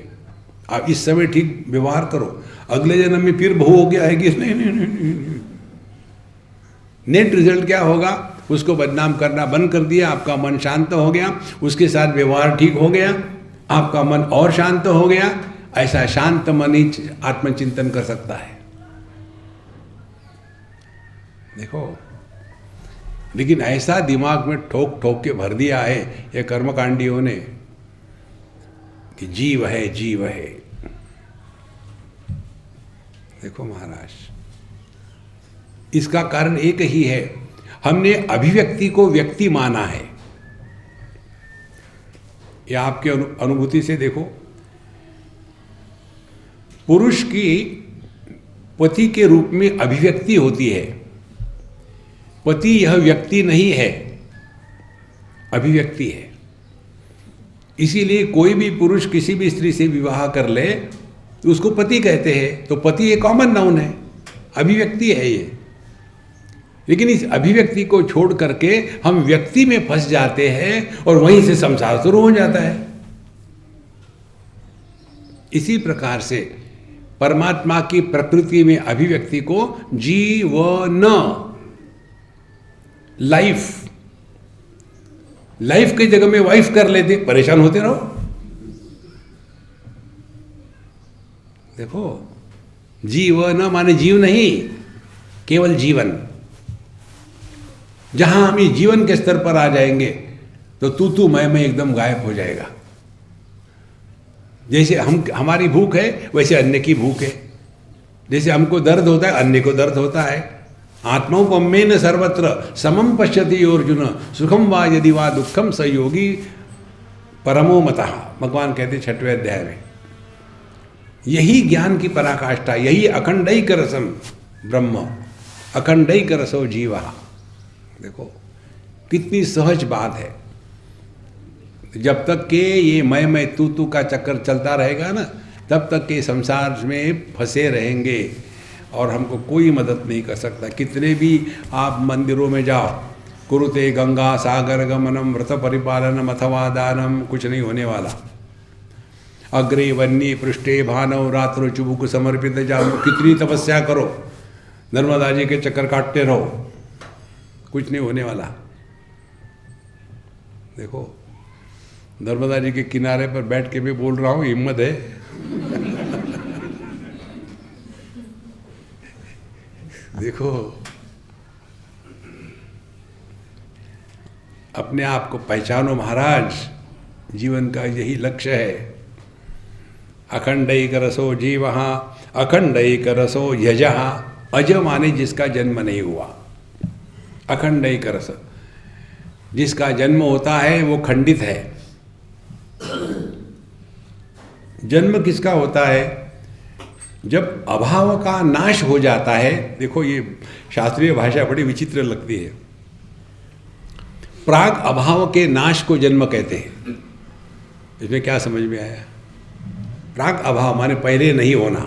अब इस समय ठीक व्यवहार करो। अगले जन्म में फिर बहू हो गया है कि नहीं। नेट रिजल्ट क्या होगा? उसको बदनाम करना बंद कर दिया, आपका मन शांत हो गया, उसके साथ व्यवहार ठीक हो गया, आपका मन और शांत हो गया। ऐसा शांत मन ही आत्मचिंतन कर सकता है। देखो, लेकिन ऐसा दिमाग में ठोक ठोक के भर दिया है ये कर्मकांडियों ने कि जीव है, जीव है। देखो महाराज, इसका कारण एक ही है, हमने अभिव्यक्ति को व्यक्ति माना है। या आपके अनुभूति से देखो, पुरुष की पति के रूप में अभिव्यक्ति होती है। पति यह व्यक्ति नहीं है, अभिव्यक्ति है। इसीलिए कोई भी पुरुष किसी भी स्त्री से विवाह कर ले तो उसको पति कहते हैं। तो पति एक कॉमन नाउन है, अभिव्यक्ति है ये। लेकिन इस अभिव्यक्ति को छोड़ करके हम व्यक्ति में फंस जाते हैं और वहीं से संसार शुरू हो जाता है। इसी प्रकार से परमात्मा की प्रकृति में अभिव्यक्ति को जीवन, लाइफ, लाइफ की जगह में वाइफ कर लेते, परेशान होते रहो। देखो, जीवन माने जीव नहीं, केवल जीवन। जहां हम इस जीवन के स्तर पर आ जाएंगे तो तू मैं एकदम गायब हो जाएगा। जैसे हमारी भूख है वैसे अन्य की भूख है, जैसे हमको दर्द होता है अन्य को दर्द होता है। आत्मौपम्येन सर्वत्र समम पश्यति अर्जुन, सुखम वा यदि वा दुखम स योगी परमो मतः, भगवान कहते 6वें अध्याय में। यही ज्ञान की पराकाष्ठा, यही अखंडैक रसम ब्रह्म, अखंडैक रसो जीवा। देखो कितनी सहज बात है। जब तक के ये मैं तू का चक्कर चलता रहेगा ना, तब तक के संसार में फंसे रहेंगे और हमको कोई मदद नहीं कर सकता। कितने भी आप मंदिरों में जाओ, कुरुते गंगा सागर गमनम व्रत परिपालनम अथवा दानम, कुछ नहीं होने वाला। अग्रे वन्नी पृष्ठे भानव रात्रो चुबुक समर्पित जानो, कितनी तपस्या करो, नर्मदा जी के चक्कर काटते रहो, कुछ नहीं होने वाला। देखो नर्मदा जी के किनारे पर बैठ के भी बोल रहा हूँ, हिम्मत है। देखो अपने आप को पहचानो महाराज, जीवन का यही लक्ष्य है। अखंडैक रसो जीवहा अखंडैक रसो यजहा, अज माने जिसका जन्म नहीं हुआ। अखंडैक रस, जिसका जन्म होता है वो खंडित है। जन्म किसका होता है? जब अभाव का नाश हो जाता है। देखो ये शास्त्रीय भाषा बड़ी विचित्र लगती है। प्राग अभाव के नाश को जन्म कहते हैं। इसमें क्या समझ में आया? प्राग अभाव माने पहले नहीं होना,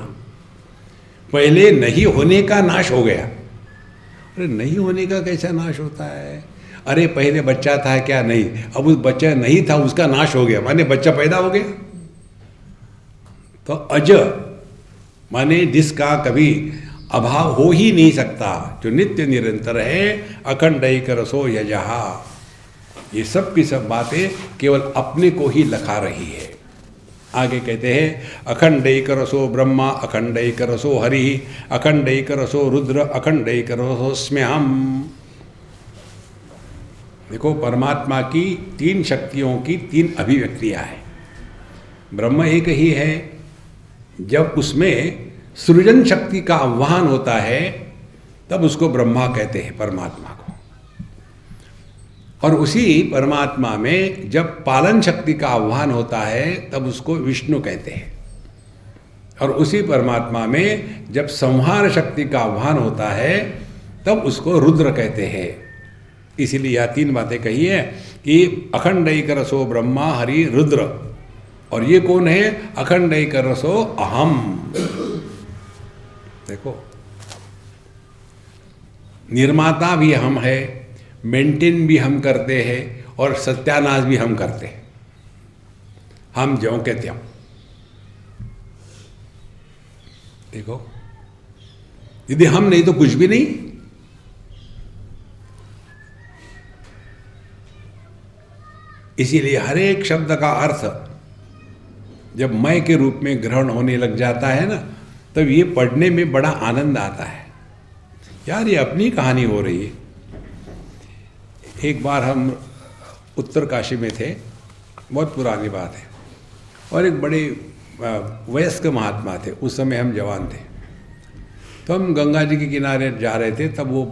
पहले नहीं होने का नाश हो गया। अरे नहीं होने का कैसा नाश होता है? अरे पहले बच्चा था क्या? नहीं, अब उस बच्चा नहीं था उसका नाश हो गया, माने बच्चा पैदा हो गया। तो अज माने जिसका कभी अभाव हो ही नहीं सकता, जो नित्य निरंतर है। अखंडैक रसो यजहा, ये सब की सब बातें केवल अपने को ही लखा रही है। आगे कहते हैं अखंडैक रसो ब्रह्मा अखंडैक रसो हरि अखंडैक रसो रुद्र अखंडैक रसोस्म्यहम्। देखो परमात्मा की 3 शक्तियों की 3 अभिव्यक्तियां हैं। ब्रह्म एक ही है। जब उसमें सृजन शक्ति का आह्वान होता है तब उसको ब्रह्मा कहते हैं, परमात्मा को। और उसी परमात्मा में जब पालन शक्ति का आह्वान होता है तब उसको विष्णु कहते हैं। और उसी परमात्मा में जब संहार शक्ति का आह्वान होता है तब उसको रुद्र कहते हैं। इसीलिए यह 3 बातें कही है कि अखंडैक रसो ब्रह्मा हरि रुद्र। और ये कौन है? अखंडैक रसो अहम। देखो निर्माता भी हम है, मेंटेन भी हम करते हैं और सत्यानाश भी हम करते हैं। हम ज्यों के त्यों। देखो यदि हम नहीं तो कुछ भी नहीं। इसीलिए हर एक शब्द का अर्थ जब मैं के रूप में ग्रहण होने लग जाता है ना, तब ये पढ़ने में बड़ा आनंद आता है। यार ये अपनी कहानी हो रही है। एक बार हम उत्तर काशी में थे, बहुत पुरानी बात है, और एक बड़े वयस्क महात्मा थे। उस समय हम जवान थे। तो हम गंगा जी के किनारे जा रहे थे। तब वो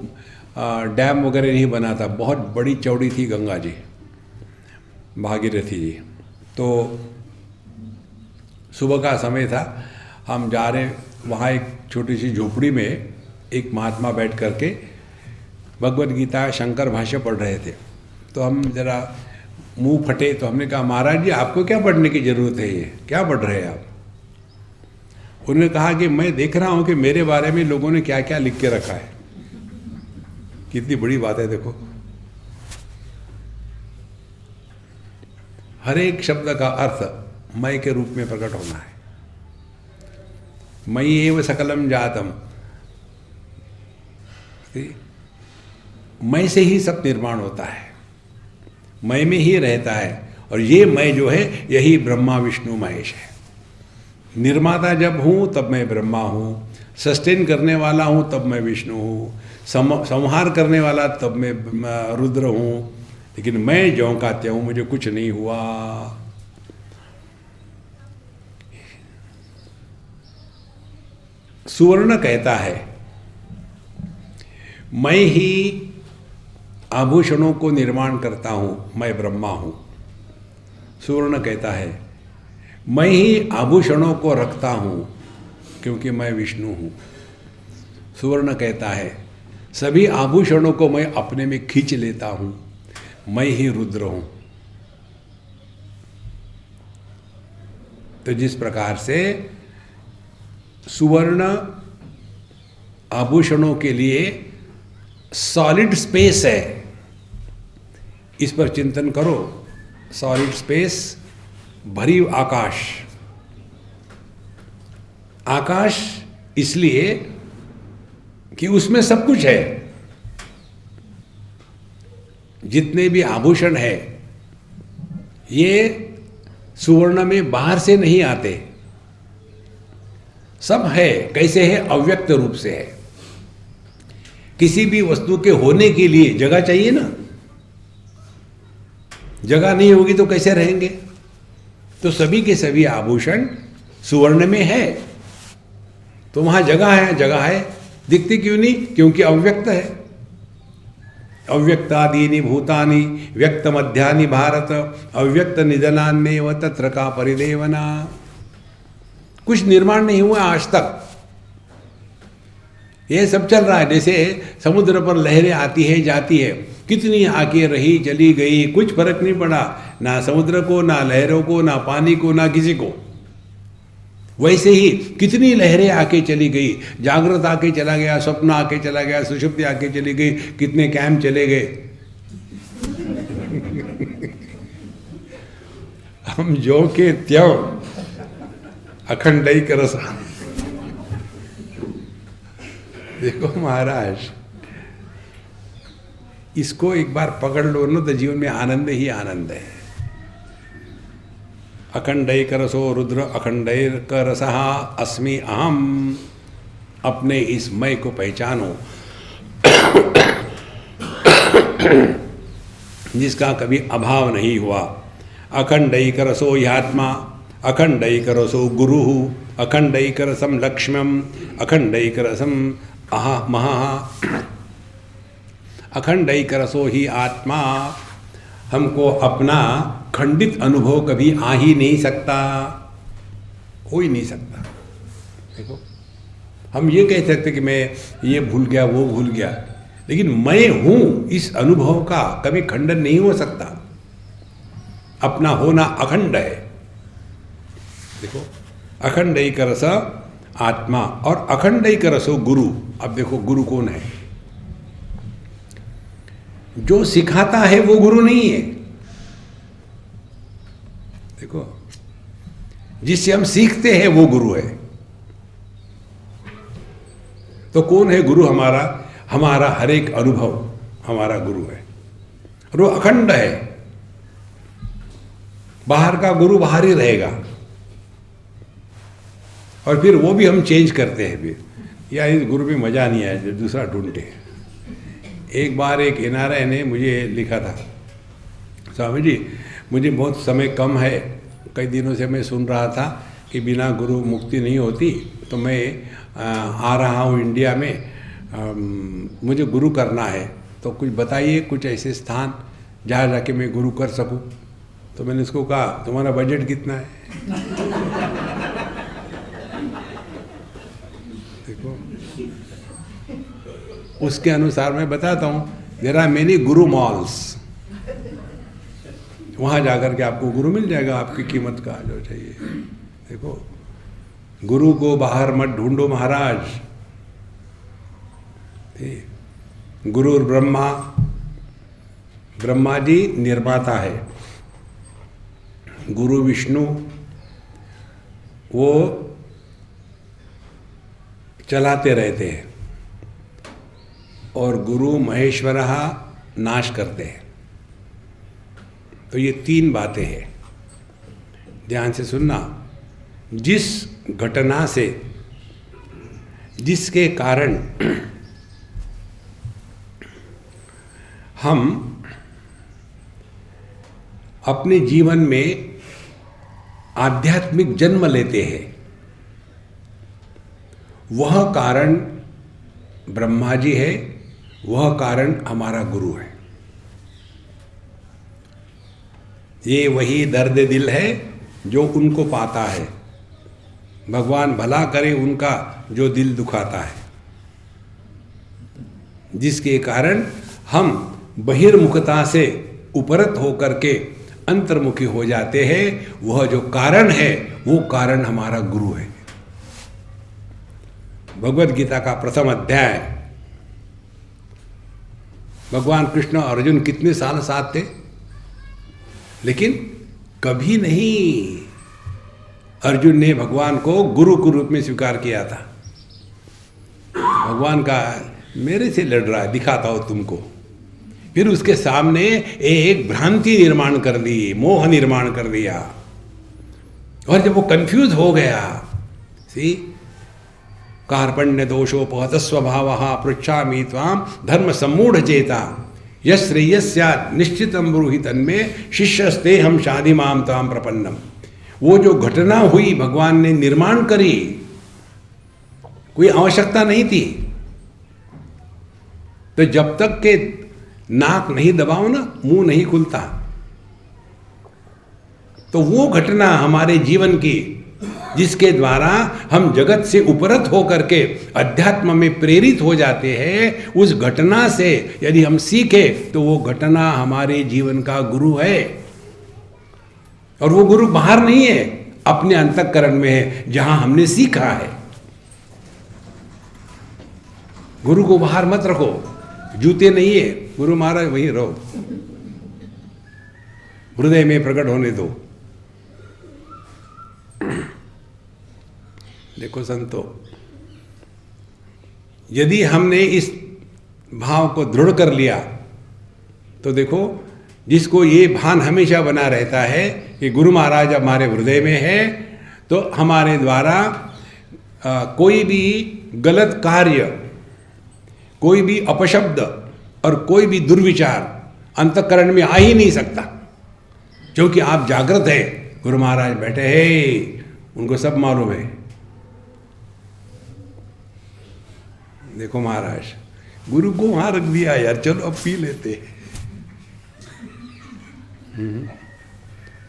डैम वगैरह नहीं बना था, बहुत बड़ी चौड़ी थी गंगा जी, भागीरथी जी। तो सुबह का समय था, हम जा रहे, वहाँ एक छोटी सी झोपड़ी में एक महात्मा बैठ करके भगवद गीता शंकर भाष्य पढ़ रहे थे। तो हम जरा मुंह फटे, तो हमने कहा महाराज जी आपको क्या पढ़ने की ज़रूरत है, ये क्या पढ़ रहे हैं आप? उन्होंने कहा कि मैं देख रहा हूँ कि मेरे बारे में लोगों ने क्या क्या लिख के रखा है। कितनी बड़ी बात है। देखो हर एक शब्द का अर्थ मैं के रूप में प्रकट होना है। मयि एव सकलम जातम, मैं से ही सब निर्माण होता है, मैं में ही रहता है। और ये मैं जो है यही ब्रह्मा विष्णु महेश है। निर्माता जब हूँ तब मैं ब्रह्मा हूँ, सस्टेन करने वाला हूँ तब मैं विष्णु हूँ, संहार करने वाला तब मैं रुद्र हूँ। लेकिन मैं ज्यों का त्यों, मुझे कुछ नहीं हुआ। सुवर्ण कहता है मैं ही आभूषणों को निर्माण करता हूँ, मैं ब्रह्मा हूँ। सुवर्ण कहता है मैं ही आभूषणों को रखता हूँ क्योंकि मैं विष्णु हूँ। सुवर्ण कहता है सभी आभूषणों को मैं अपने में खींच लेता हूँ, मैं ही रुद्र हूँ। तो जिस प्रकार से सुवर्ण आभूषणों के लिए सॉलिड स्पेस है, इस पर चिंतन करो। सॉलिड स्पेस, भरी आकाश। आकाश इसलिए कि उसमें सब कुछ है। जितने भी आभूषण है ये सुवर्ण में बाहर से नहीं आते, सब है। कैसे है? अव्यक्त रूप से है। किसी भी वस्तु के होने के लिए जगह चाहिए ना, जगह नहीं होगी तो कैसे रहेंगे? तो सभी के सभी आभूषण सुवर्ण में है, तो वहां जगह है। जगह है, दिखती क्यों नहीं? क्योंकि अव्यक्त है। अव्यक्तादीनि भूतानि व्यक्त मध्यानि भारत, अव्यक्त निधनान्मेव तत्र का परिदेवना। कुछ निर्माण नहीं हुआ आज तक, ये सब चल रहा है। जैसे समुद्र पर लहरें आती है जाती है, कितनी आके रही चली गई, कुछ फर्क नहीं पड़ा, ना समुद्र को, ना लहरों को, ना पानी को, ना किसी को। वैसे ही कितनी लहरें आके चली गई, जागृत आके चला गया, स्वप्न आके चला गया, सुषुप्ति आके चली गई, कितने कैंप चले गए। हम जो के त्यों अखंडई करस। देखो महाराज, इसको एक बार पकड़ लो ना तो जीवन में आनंद ही आनंद है। अखंडैकरसो रुद्र अखंडैकरसः अस्मि अहम। अपने इस मैं को पहचानो जिसका कभी अभाव नहीं हुआ। अखंडैकरसो ह्यात्मा, अखंडैकरसो गुरुः, अखंडैकरसम लक्ष्म्यम, अखंडैकरसम अहा महा। अखंडैकरसो ही आत्मा। हमको अपना खंडित अनुभव कभी आ ही नहीं सकता, हो ही नहीं सकता। देखो, हम ये कह सकते कि मैं ये भूल गया, वो भूल गया, लेकिन मैं हूं इस अनुभव का कभी खंडन नहीं हो सकता। अपना होना अखंड है। देखो, अखंडैकरस आत्मा और अखंडैकरसो गुरु। अब देखो गुरु कौन है? जो सिखाता है वो गुरु नहीं है। देखो, जिससे हम सीखते हैं वो गुरु है। तो कौन है गुरु? हमारा हमारा हर एक अनुभव हमारा गुरु है, और वो अखंड है। बाहर का गुरु बाहर ही रहेगा, और फिर वो भी हम चेंज करते हैं। फिर या इस गुरु में मजा नहीं आया, दूसरा ढूंढते। एक बार एक NRI ने मुझे लिखा था, स्वामी जी मुझे बहुत समय कम है, कई दिनों से मैं सुन रहा था कि बिना गुरु मुक्ति नहीं होती, तो मैं आ रहा हूँ इंडिया में, मुझे गुरु करना है, तो कुछ बताइए, कुछ ऐसे स्थान जहाँ जाके मैं गुरु कर सकूँ। तो मैंने उसको कहा तुम्हारा बजट कितना है? देखो, उसके अनुसार मैं बताता हूँ। There are many Guru malls, वहाँ जाकर के आपको गुरु मिल जाएगा आपकी कीमत का जो चाहिए। देखो, गुरु को बाहर मत ढूंढो महाराज। गुरु ब्रह्मा, ब्रह्मा जी निर्माता है। गुरु विष्णु, वो चलाते रहते हैं और गुरु महेश्वरः नाश करते हैं। तो ये 3 बातें हैं, ध्यान से सुनना। जिस घटना से, जिसके कारण हम अपने जीवन में आध्यात्मिक जन्म लेते हैं, वह कारण ब्रह्मा जी है, वह कारण हमारा गुरु है। ये वही दर्द दिल है जो उनको पाता है, भगवान भला करे उनका जो दिल दुखाता है। जिसके कारण हम बहिर्मुखता से उपरत होकर के अंतर्मुखी हो जाते हैं, वह जो कारण है वो कारण हमारा गुरु है। भगवद गीता का प्रथम अध्याय, भगवान कृष्ण और अर्जुन कितने साल साथ थे, लेकिन कभी नहीं अर्जुन ने भगवान को गुरु के रूप में स्वीकार किया था। भगवान का मेरे से लड़ रहा है, दिखाता हो तुमको। फिर उसके सामने एक भ्रांति निर्माण कर दी, मोह निर्माण कर दिया। और जब वो कंफ्यूज हो गया, कार्पण्य दोषोपहत स्वभावः पृच्छामि त्वाम धर्म सम्मूढ़ चेता यश्रेयस्या निश्चितम ब्रूहि तन्मे शिष्यस्ते हम शाधि माम ताम प्रपन्नम। वो जो घटना हुई भगवान ने निर्माण करी, कोई आवश्यकता नहीं थी। तो जब तक के नाक नहीं दबाओ ना, मुंह नहीं खुलता। तो वो घटना हमारे जीवन की, जिसके द्वारा हम जगत से उपरत होकर के अध्यात्म में प्रेरित हो जाते हैं, उस घटना से यदि हम सीखे तो वो घटना हमारे जीवन का गुरु है। और वो गुरु बाहर नहीं है, अपने अंतःकरण में है, जहां हमने सीखा है। गुरु को बाहर मत रखो, जूते नहीं है गुरु महाराज, वहीं रहो, हृदय में प्रकट होने दो। देखो संतो, यदि हमने इस भाव को दृढ़ कर लिया तो देखो, जिसको ये भान हमेशा बना रहता है कि गुरु महाराज हमारे हृदय में है, तो हमारे द्वारा कोई भी गलत कार्य, कोई भी अपशब्द और कोई भी दुर्विचार अंतःकरण में आ ही नहीं सकता, क्योंकि आप जागृत है। गुरु महाराज बैठे हैं, उनको सब मालूम है। देखो महाराज, गुरु को वहां रख दिया यार, चलो अब पी लेते।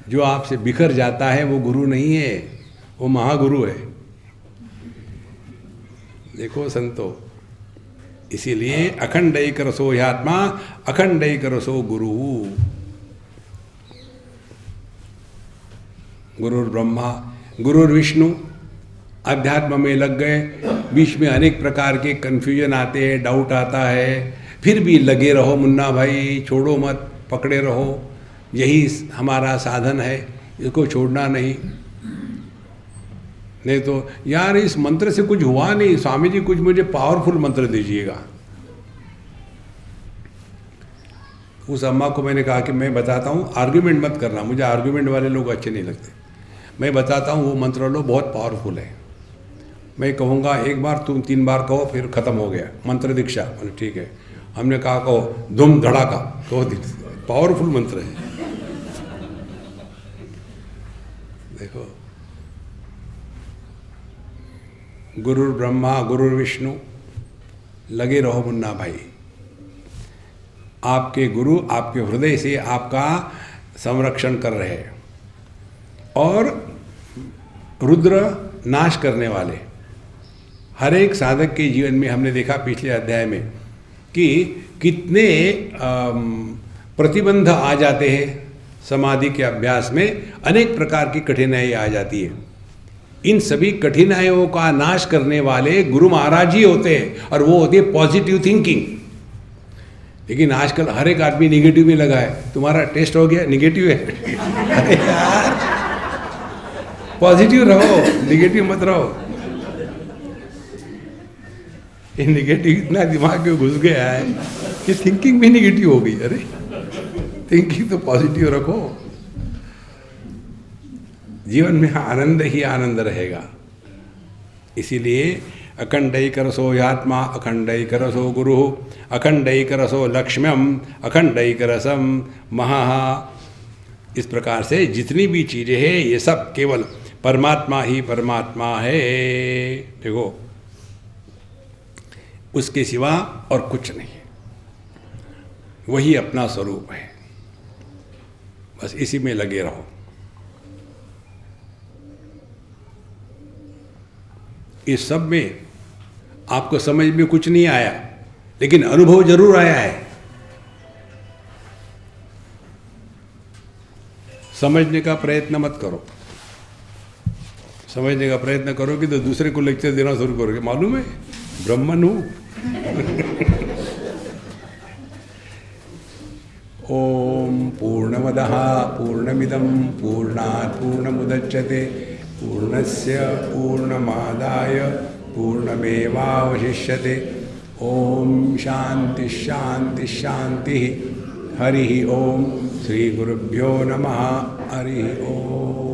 जो आपसे बिखर जाता है वो गुरु नहीं है, वो महागुरु है। देखो संतो, इसीलिए अखंडैक रसो ह्यात्मा अखंडैक रसो गुरु। गुरुर् ब्रह्मा गुरुर् विष्णु। अध्यात्म में लग गए, बीच में अनेक प्रकार के कन्फ्यूजन आते हैं, डाउट आता है, फिर भी लगे रहो मुन्ना भाई, छोड़ो मत, पकड़े रहो। यही हमारा साधन है, इसको छोड़ना नहीं। नहीं तो यार इस मंत्र से कुछ हुआ नहीं, स्वामी जी कुछ मुझे पावरफुल मंत्र दीजिएगा। उस अम्मा को मैंने कहा कि मैं बताता हूँ, आर्ग्यूमेंट मत करना, मुझे आर्ग्यूमेंट वाले लोग अच्छे नहीं लगते। मैं बताता हूँ, वो मंत्र लो, बहुत पावरफुल है। मैं कहूँगा एक बार, तुम 3 बार कहो, फिर खत्म हो गया मंत्र दीक्षा। बोले ठीक है। हमने कहा कहो धूम धड़ाका, कहो, पावरफुल मंत्र है। देखो, गुरुर ब्रह्मा गुरुर विष्णु, लगे रहो मुन्ना भाई। आपके गुरु आपके हृदय से आपका संरक्षण कर रहे हैं। और रुद्र नाश करने वाले, हर एक साधक के जीवन में हमने देखा पिछले अध्याय में कि कितने प्रतिबंध आ जाते हैं। समाधि के अभ्यास में अनेक प्रकार की कठिनाई आ जाती है। इन सभी कठिनाइयों का नाश करने वाले गुरु महाराज ही होते हैं, और वो होती है पॉजिटिव थिंकिंग। लेकिन आजकल हर एक आदमी निगेटिव में लगा है। तुम्हारा टेस्ट हो गया, निगेटिव है। अरे यार, पॉजिटिव रहो, निगेटिव मत रहो। ये निगेटिव इतना दिमाग में घुस गया है कि थिंकिंग भी निगेटिव हो गई। अरे थिंकिंग तो पॉजिटिव रखो, जीवन में आनंद ही आनंद रहेगा। इसीलिए अखंडैक रसो यात्मा अखंडैक रसो गुरु अखंडैक रसो लक्ष्म्यम अखंडैक रसम महा। इस प्रकार से जितनी भी चीज़ें हैं ये सब केवल परमात्मा ही परमात्मा है। देखो, उसके सिवा और कुछ नहीं, वही अपना स्वरूप है। बस इसी में लगे रहो। इस सब में आपको समझ में कुछ नहीं आया, लेकिन अनुभव जरूर आया है। समझने का प्रयत्न मत करो। समझने का प्रयत्न करोगे तो दूसरे को लेक्चर देना शुरू करोगे, मालूम है ब्रह्मन हूं। ओम पूर्णमदः पूर्णमिदं पूर्णात् पूर्णमुदच्यते पूर्णस्य पूर्णमादाय पूर्णमेवावशिष्यते। ओम शांति शांति शांति। हरि ओम। श्री गुरुभ्यो नमः। हरि ओम।